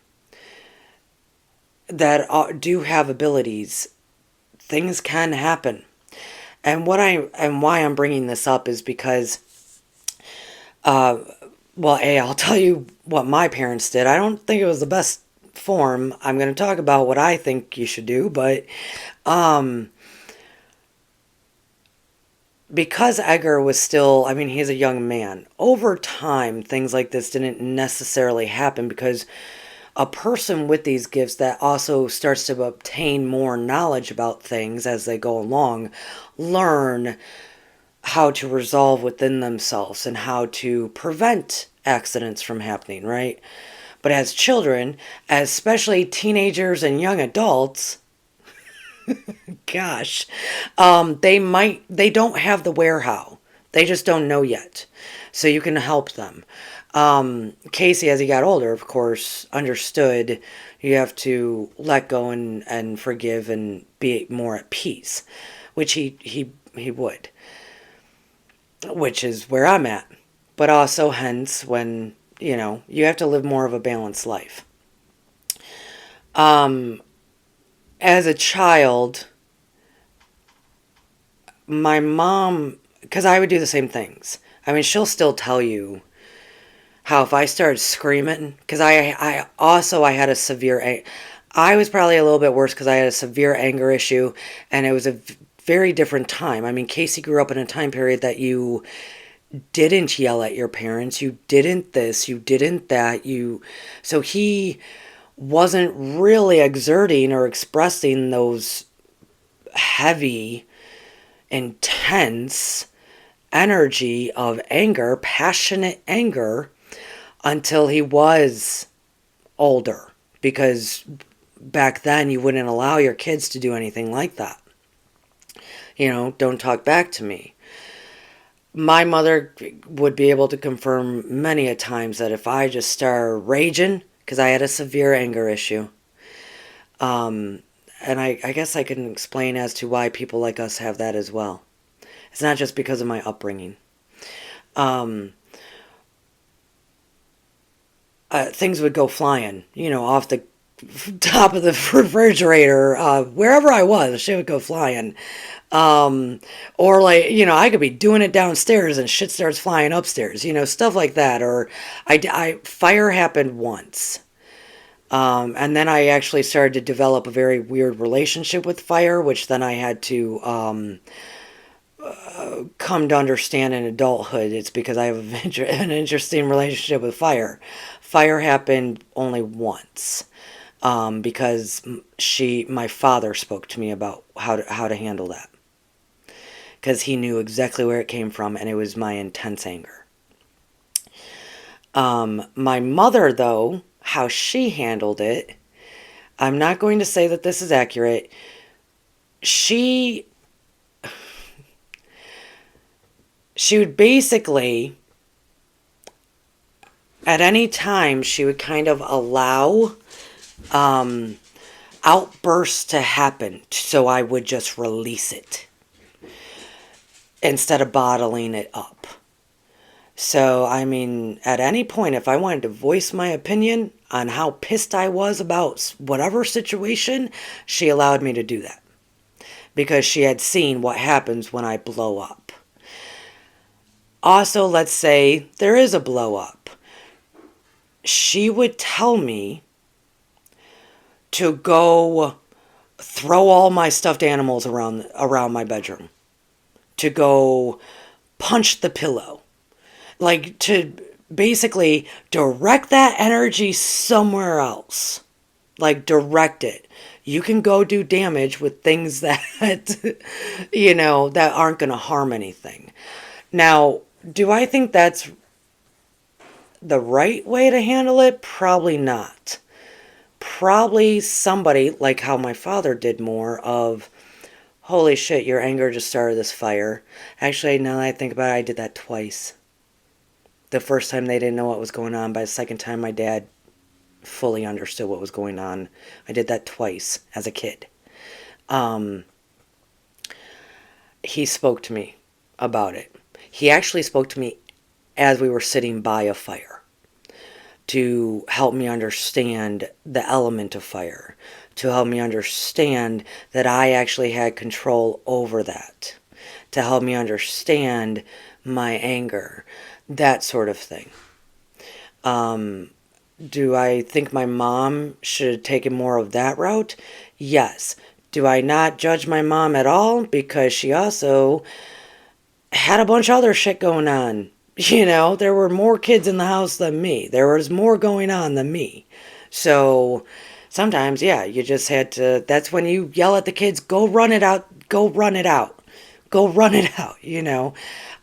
do have abilities, things can happen. And why I'm bringing this up is because, I'll tell you what my parents did. I don't think it was the best form. I'm going to talk about what I think you should do, but because Edgar was still, he's a young man, over time, things like this didn't necessarily happen, because a person with these gifts that also starts to obtain more knowledge about things as they go along, learn how to resolve within themselves and how to prevent accidents from happening, right? But as children, especially teenagers and young adults, gosh, they don't have the where-how. They just don't know yet. So you can help them. Cayce, as he got older, of course, understood you have to let go and forgive and be more at peace, which he would, which is where I'm at. But also, hence, when, you have to live more of a balanced life. As a child, my mom, because I would do the same things. I mean, she'll still tell you how if I started screaming, because I had a severe, I was probably a little bit worse because I had a severe anger issue, and it was a very different time. I mean, Cayce grew up in a time period that you didn't yell at your parents, you didn't this, you didn't that, so he wasn't really exerting or expressing those heavy, intense energy of anger, passionate anger, until he was older, because back then you wouldn't allow your kids to do anything like that. Don't talk back to me. My mother would be able to confirm many a times that if I just start raging, because I had a severe anger issue, and I guess I can explain as to why people like us have that as well. It's not just because of my upbringing. Things would go flying, off the top of the refrigerator, wherever I was, shit would go flying. Or like, I could be doing it downstairs and shit starts flying upstairs, stuff like that. Or fire happened once. And then I actually started to develop a very weird relationship with fire, which then I had to, come to understand in adulthood. It's because I have an interesting relationship with fire. Fire happened only once. Because my father spoke to me about how to handle that, because he knew exactly where it came from, and it was my intense anger. My mother, though, how she handled it, I'm not going to say that this is accurate. She would basically, at any time, she would kind of allow outbursts to happen, so I would just release it instead of bottling it up. So, I mean, at any point, if I wanted to voice my opinion on how pissed I was about whatever situation, she allowed me to do that, because she had seen what happens when I blow up. Also, let's say there is a blow up. She would tell me to go throw all my stuffed animals around my bedroom, to go punch the pillow, like to basically direct that energy somewhere else, like direct it. You can go do damage with things that that aren't going to harm anything. Now, do I think that's the right way to handle it? Probably not. Probably somebody, like how my father did, more of, holy shit, your anger just started this fire. Actually, now that I think about it, I did that twice. The first time they didn't know what was going on. By the second time, my dad fully understood what was going on. I did that twice as a kid. He spoke to me about it. He actually spoke to me as we were sitting by a fire, to help me understand the element of fire, to help me understand that I actually had control over that, to help me understand my anger, that sort of thing. Do I think my mom should have taken more of that route? Yes. Do I not judge my mom at all? Because she also had a bunch of other shit going on. There were more kids in the house than me. There was more going on than me. So sometimes, yeah, you just had to, that's when you yell at the kids, go run it out, go run it out, go run it out,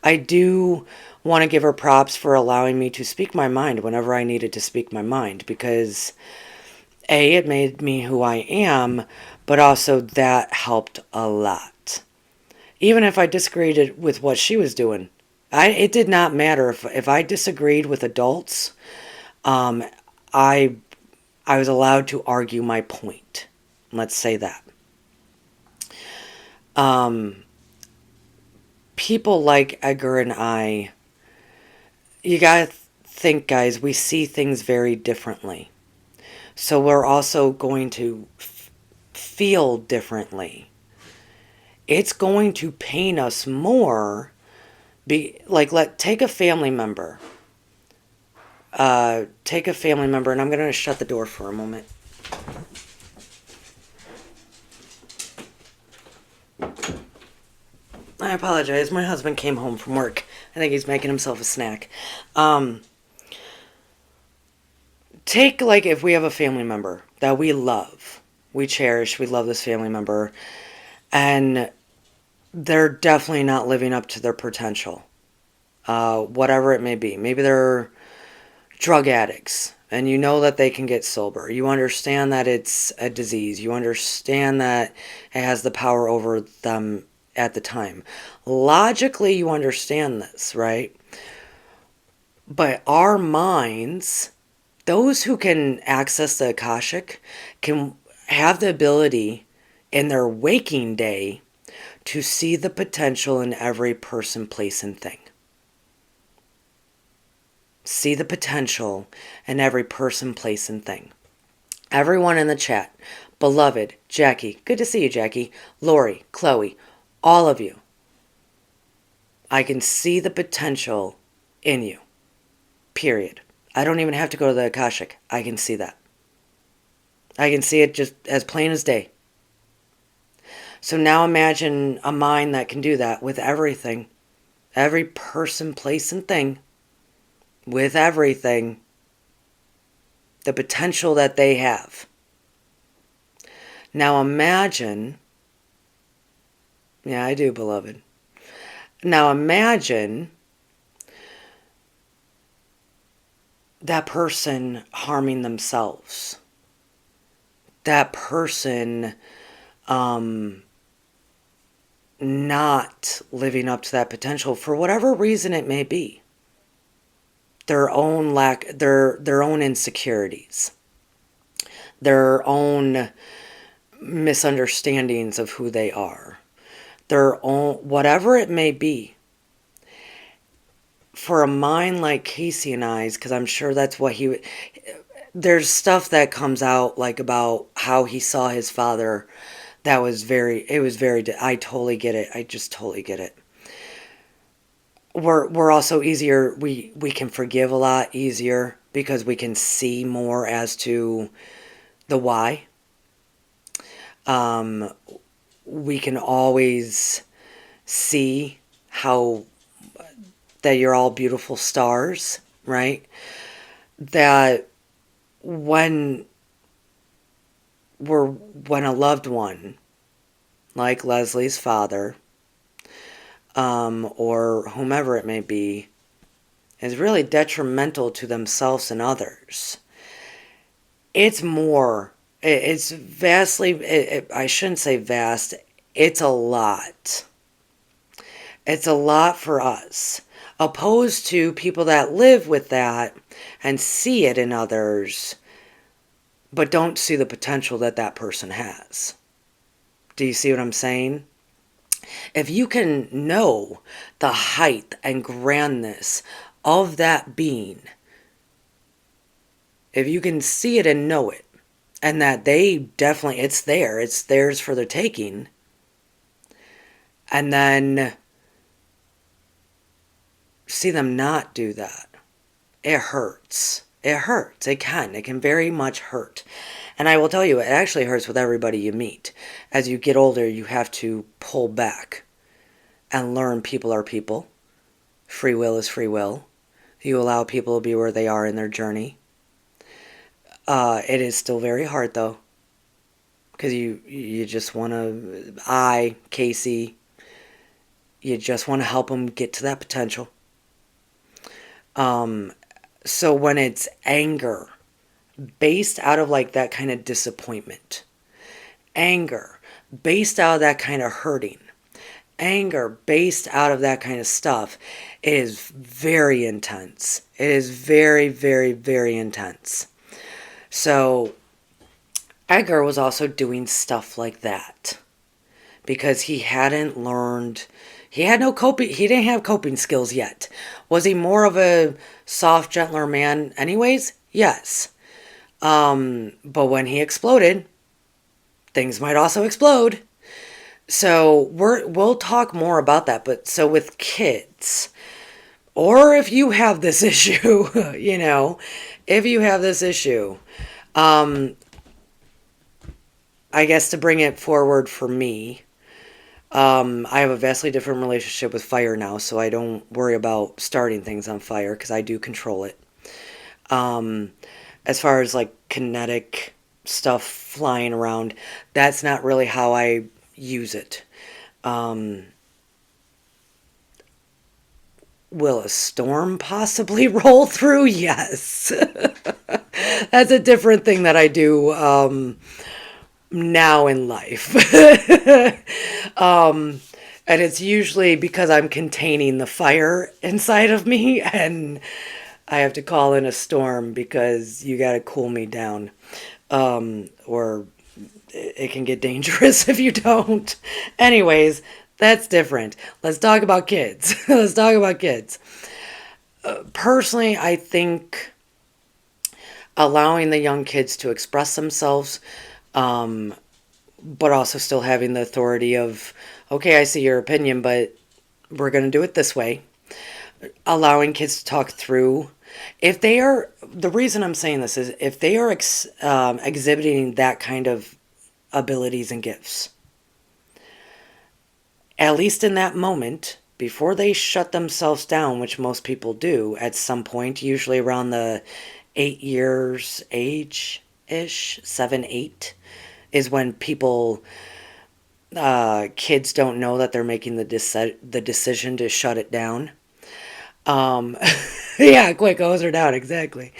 I do want to give her props for allowing me to speak my mind whenever I needed to speak my mind, because A, it made me who I am, but also that helped a lot. Even if I disagreed with what she was doing, It did not matter if I disagreed with adults. Um, I I was allowed to argue my point. Let's say that. Um, People like Edgar and I, you gotta think, guys, we see things very differently. So we're also going to feel differently. It's going to pain us more. Take a family member. Take a family member, and I'm going to shut the door for a moment. I apologize. My husband came home from work. I think he's making himself a snack. Take, like, if we have a family member that we love, we cherish, we love this family member, and they're definitely not living up to their potential. Whatever it may be. Maybe they're drug addicts, and you know that they can get sober. You understand that it's a disease. You understand that it has the power over them at the time. Logically, you understand this, right? But our minds, those who can access the Akashic, can have the ability in their waking day to see the potential in every person, place, and thing. See the potential in every person, place, and thing. Everyone in the chat, beloved, Jackie, good to see you, Jackie, Lori, Chloe, all of you. I can see the potential in you. Period. I don't even have to go to the Akashic. I can see that. I can see it just as plain as day. So now imagine a mind that can do that with everything. Every person, place, and thing. With everything. The potential that they have. Now imagine. Yeah, I do, beloved. Now imagine that person harming themselves. That person not living up to that potential for whatever reason it may be. Their own their own insecurities. Their own misunderstandings of who they are. Their own, whatever it may be. For a mind like Cayce and I's, because I'm sure that's what there's stuff that comes out like about how he saw his father that was I totally get it. I just totally get it. We're also easier, we can forgive a lot easier because we can see more as to the why. We can always see how that you're all beautiful stars, right? That when a loved one, like Leslie's father, or whomever it may be, is really detrimental to themselves and others, it's vastly, I shouldn't say vast, it's a lot. It's a lot for us. Opposed to people that live with that and see it in others, but don't see the potential that that person has. Do you see what I'm saying? If you can know the height and grandness of that being, if you can see it and know it, and that they definitely, it's theirs for the taking, and then see them not do that, it hurts. It hurts. It can very much hurt. And I will tell you, it actually hurts with everybody you meet. As you get older, you have to pull back and learn people are people. Free will is free will. You allow people to be where they are in their journey. It is still very hard, though. Because you just want to, Cayce, you just want to help them get to that potential. So when it's anger, based out of like that kind of disappointment, anger, based out of that kind of hurting, anger based out of that kind of stuff is very intense. It is very, very, very intense. So Edgar was also doing stuff like that because he hadn't learned, he had no coping, he didn't have coping skills yet. Was he more of a soft, gentler man anyways? Yes. But when he exploded, things might also explode. So we'll talk more about that. But so with kids, or if you have this issue, if you have this issue, I guess to bring it forward for me, I have a vastly different relationship with fire now, so I don't worry about starting things on fire because I do control it. As far as like kinetic stuff flying around, that's not really how I use it. Will a storm possibly roll through? Yes. That's a different thing that I do now in life. And it's usually because I'm containing the fire inside of me and I have to call in a storm because you got to cool me down. Or it can get dangerous if you don't. Anyways, that's different. Let's talk about kids. Let's talk about kids. Personally, I think allowing the young kids to express themselves, but also still having the authority of, okay, I see your opinion, but we're going to do it this way. Allowing kids to talk through. If they are, the reason I'm saying this is if they are exhibiting that kind of abilities and gifts, at least in that moment, before they shut themselves down, which most people do at some point, usually around the 8 years age-ish, 7, 8, is when people, kids don't know that they're making the decision to shut it down. Yeah, quick, hose her down, exactly.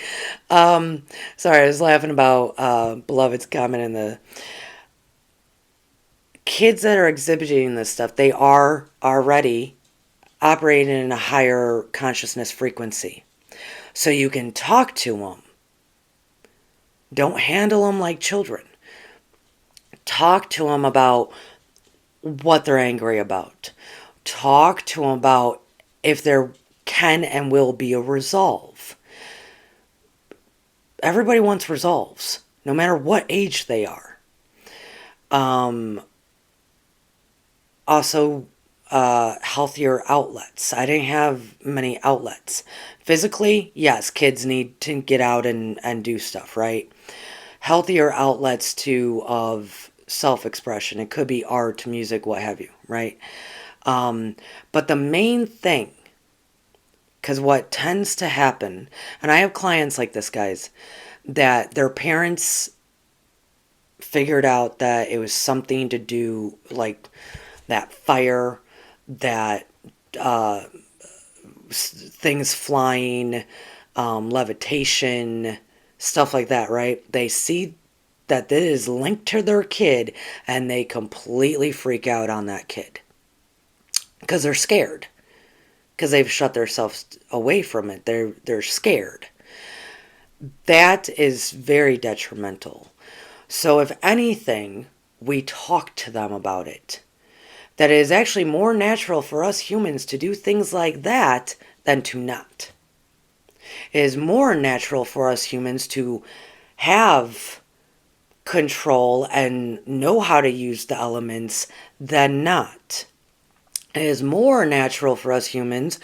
Sorry, I was laughing about Beloved's comment in the kids that are exhibiting this stuff, they are already operating in a higher consciousness frequency. So you can talk to them. Don't handle them like children. Talk to them about what they're angry about. Talk to them about if there can and will be a resolve. Everybody wants resolves, no matter what age they are. Also, healthier outlets. I didn't have many outlets. Physically, yes, kids need to get out and do stuff, right? Healthier outlets of self-expression. It could be art, music, what have you, right? But the main thing, because what tends to happen, and I have clients like this, guys, that their parents figured out that it was something to do, like that fire, that things flying, levitation, stuff like that, right? They see that this is linked to their kid and they completely freak out on that kid because they're scared, because they've shut themselves away from it. They're scared. That is very detrimental. So if anything, we talk to them about it. That it is actually more natural for us humans to do things like that than to not. It is more natural for us humans to have control and know how to use the elements than not. It is more natural for us humans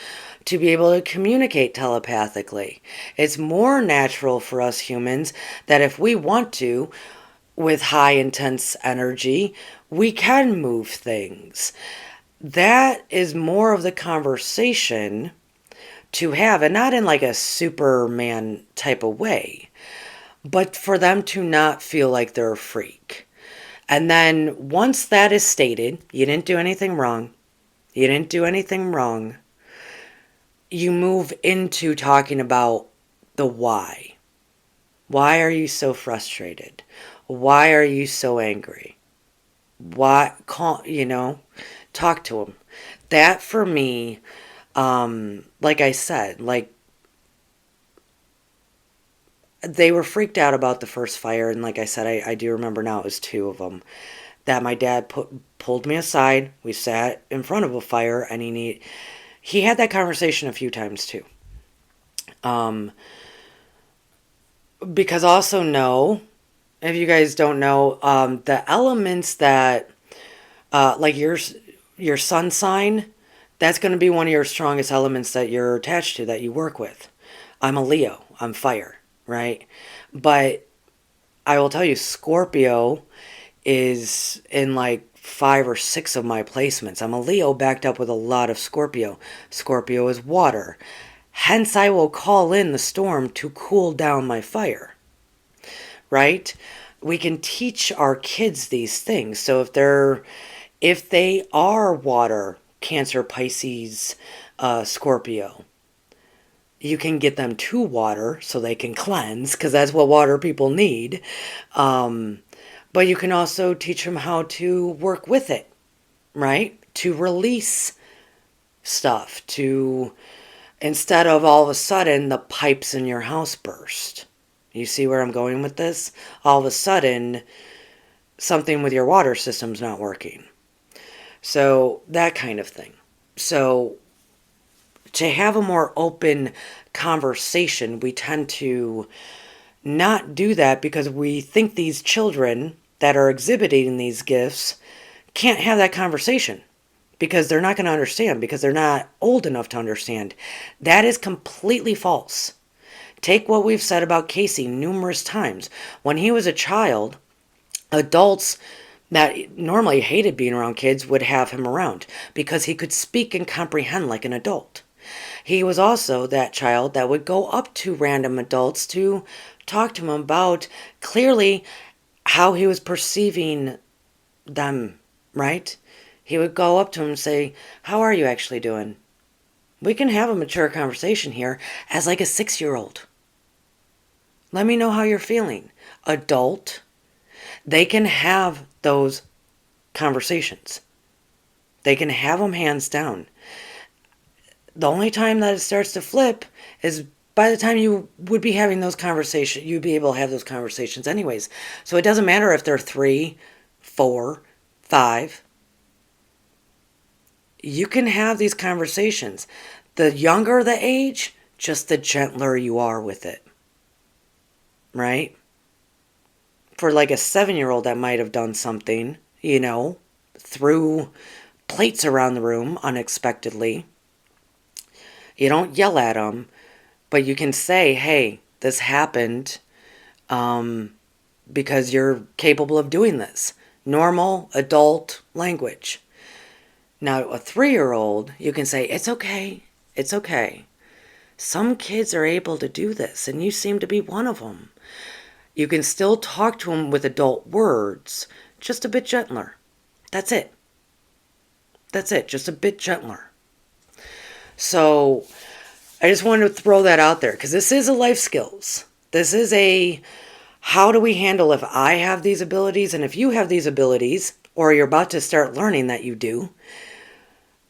to be able to communicate telepathically. It's more natural for us humans that if we want to, with high intense energy, we can move things. That is more of the conversation to have, and not in like a Superman type of way, but for them to not feel like they're a freak. And then once that is stated, you didn't do anything wrong, you didn't do anything wrong, you move into talking about the why. Why are you so frustrated? Why are you so angry? Why, talk to them. That for me, like I said, like they were freaked out about the first fire, and like I said, I do remember now it was two of them that my dad pulled me aside. We sat in front of a fire, and he had that conversation a few times too. Um, because also know, if you guys don't know, the elements that like your sun sign, that's going to be one of your strongest elements that you're attached to, that you work with. I'm a Leo. I'm fire, right? But I will tell you, Scorpio is in like 5 or 6 of my placements. I'm a Leo backed up with a lot of Scorpio. Scorpio is water. Hence, I will call in the storm to cool down my fire, right? We can teach our kids these things. So if they are water, Cancer, Pisces, Scorpio, you can get them to water so they can cleanse, because that's what water people need. But you can also teach them how to work with it, right? To release stuff, to, instead of all of a sudden the pipes in your house burst. You see where I'm going with this? All of a sudden, something with your water system's not working. So, that kind of thing. So, to have a more open conversation, we tend to not do that because we think these children that are exhibiting these gifts can't have that conversation because they're not going to understand, because they're not old enough to understand. That is completely false. Take what we've said about Cayce numerous times. When he was a child, adults that normally hated being around kids would have him around because he could speak and comprehend like an adult. He was also that child that would go up to random adults to talk to him about clearly how he was perceiving them, right? He would go up to him and say, "How are you actually doing? We can have a mature conversation here as like a 6-year-old. Let me know how you're feeling." Adult, they can have those conversations. They can have them hands down. The only time that it starts to flip is by the time you would be having those conversations, you'd be able to have those conversations anyways. So it doesn't matter if they're 3, 4, 5. You can have these conversations. The younger the age, just the gentler you are with it. Right? For like a 7-year-old that might have done something, threw plates around the room unexpectedly. You don't yell at them, but you can say, "Hey, this happened because you're capable of doing this." Normal, adult language. Now, a 3-year-old, you can say, "It's okay. It's okay. Some kids are able to do this, and you seem to be one of them." You can still talk to them with adult words, just a bit gentler. That's it. That's it, just a bit gentler. So, I just wanted to throw that out there because this is a life skills. This is a, how do we handle if I have these abilities and if you have these abilities, or you're about to start learning that you do.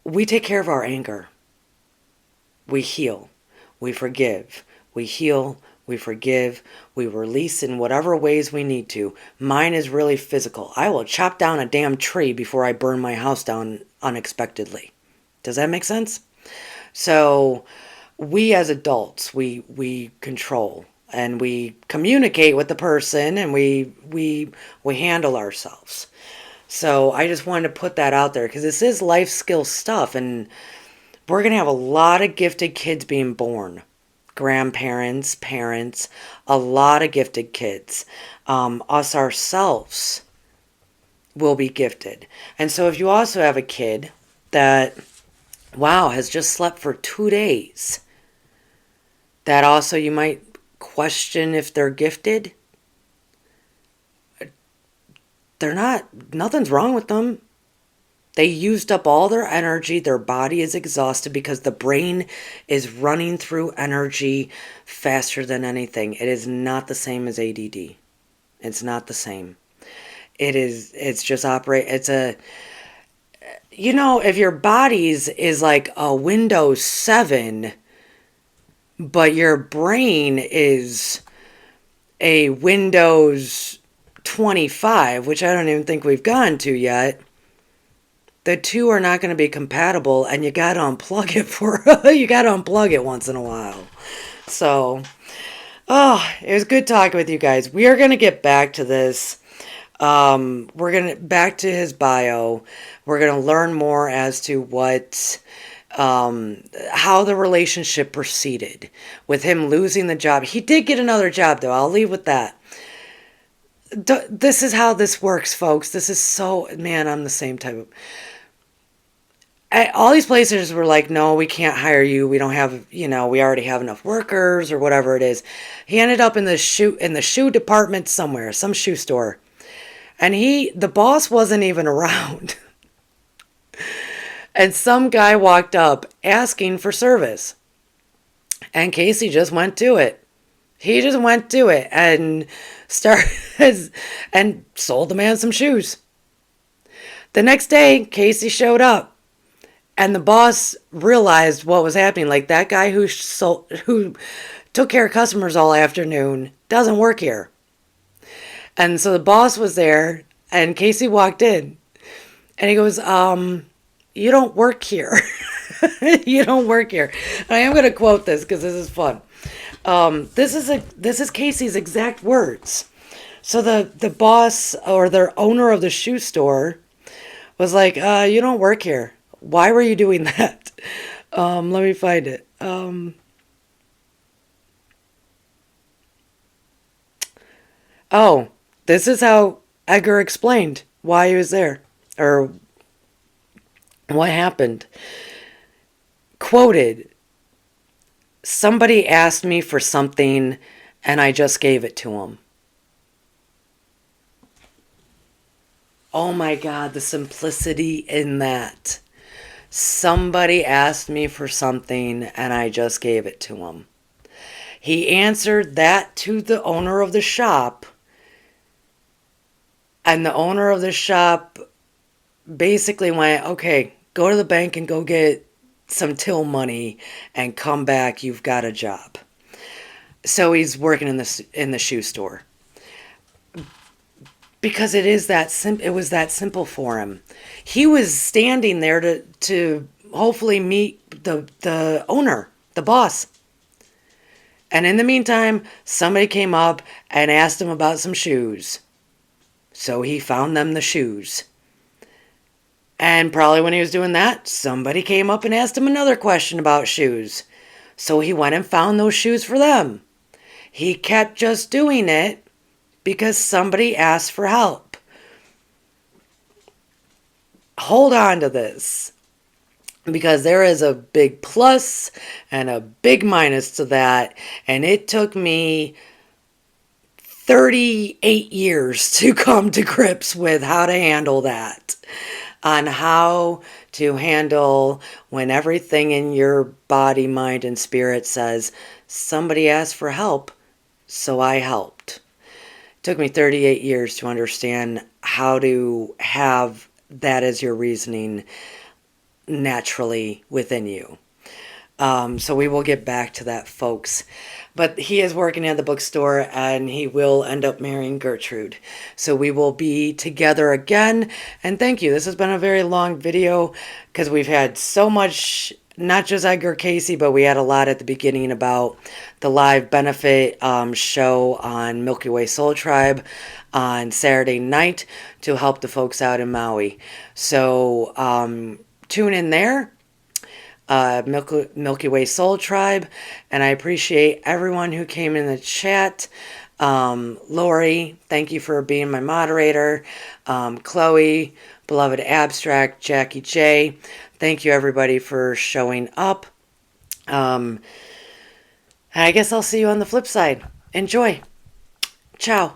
We take care of our anger. We heal. We forgive. We heal. We forgive. We release in whatever ways we need to. Mine is really physical. I will chop down a damn tree before I burn my house down unexpectedly. Does that make sense? So we as adults, we control and we communicate with the person, and we handle ourselves. So I just wanted to put that out there because this is life skill stuff, and we're going to have a lot of gifted kids being born. Grandparents, parents, a lot of gifted kids. Us ourselves will be gifted. And so if you also have a kid that, wow, has just slept for 2 days, that also you might question if they're gifted. They're not, nothing's wrong with them. They used up all their energy. Their body is exhausted because the brain is running through energy faster than anything. It is not the same as ADD. It's not the same. It's just you know, if your body's is like a Windows 7, but your brain is a Windows 25, which I don't even think we've gotten to yet, the two are not going to be compatible, and you got to unplug it once in a while. So, oh, it was good talking with you guys. We are going to get back to this. We're going to back to his bio. We're going to learn more as to what how the relationship proceeded with him losing the job. He did get another job, though. I'll leave with that. This is how this works, folks. This is so, man, I'm the same type of. All these places were like, no, we can't hire you. We don't have, we already have enough workers or whatever it is. He ended up in the shoe department somewhere, some shoe store. And the boss wasn't even around. And some guy walked up asking for service. And Cayce just went to it. He just went to it and started and sold the man some shoes. The next day, Cayce showed up. And the boss realized what was happening. Like, that guy who took care of customers all afternoon doesn't work here. And so the boss was there, and Cayce walked in. And he goes, you don't work here. You don't work here. And I am going to quote this because this is fun. This is Cayce's exact words. So the boss or the owner of the shoe store was like, you don't work here. Why were you doing that? Let me find it. This is how Edgar explained why he was there, or what happened. Quoted, somebody asked me for something and I just gave it to him. Oh my God, the simplicity in that. Somebody asked me for something and I just gave it to him. He answered that to the owner of the shop, and the owner of the shop basically went, okay, go to the bank and go get some till money and come back, you've got a job. So he's working in the shoe store. Because it was that simple for him. He was standing there to hopefully meet the owner, the boss. And in the meantime, somebody came up and asked him about some shoes. So he found them the shoes. And probably when he was doing that, somebody came up and asked him another question about shoes. So he went and found those shoes for them. He kept just doing it because somebody asked for help. Hold on to this, because there is a big plus and a big minus to that, and it took me 38 years to come to grips with how to handle that, on how to handle when everything in your body, mind, and spirit says, somebody asked for help, so I helped. Took me 38 years to understand how to have that as your reasoning naturally within you. So we will get back to that, folks. But he is working at the bookstore, and he will end up marrying Gertrude. So we will be together again. And thank you. This has been a very long video because we've had so much, not just Edgar Cayce, but we had a lot at the beginning about the live benefit show on Milky Way Soul Tribe on Saturday night to help the folks out in Maui. So tune in there. Milky Way Soul Tribe, and I appreciate everyone who came in the chat. Lori, thank you for being my moderator. Chloe, Beloved Abstract, Jackie J, thank you everybody for showing up. I guess I'll see you on the flip side. Enjoy. Ciao.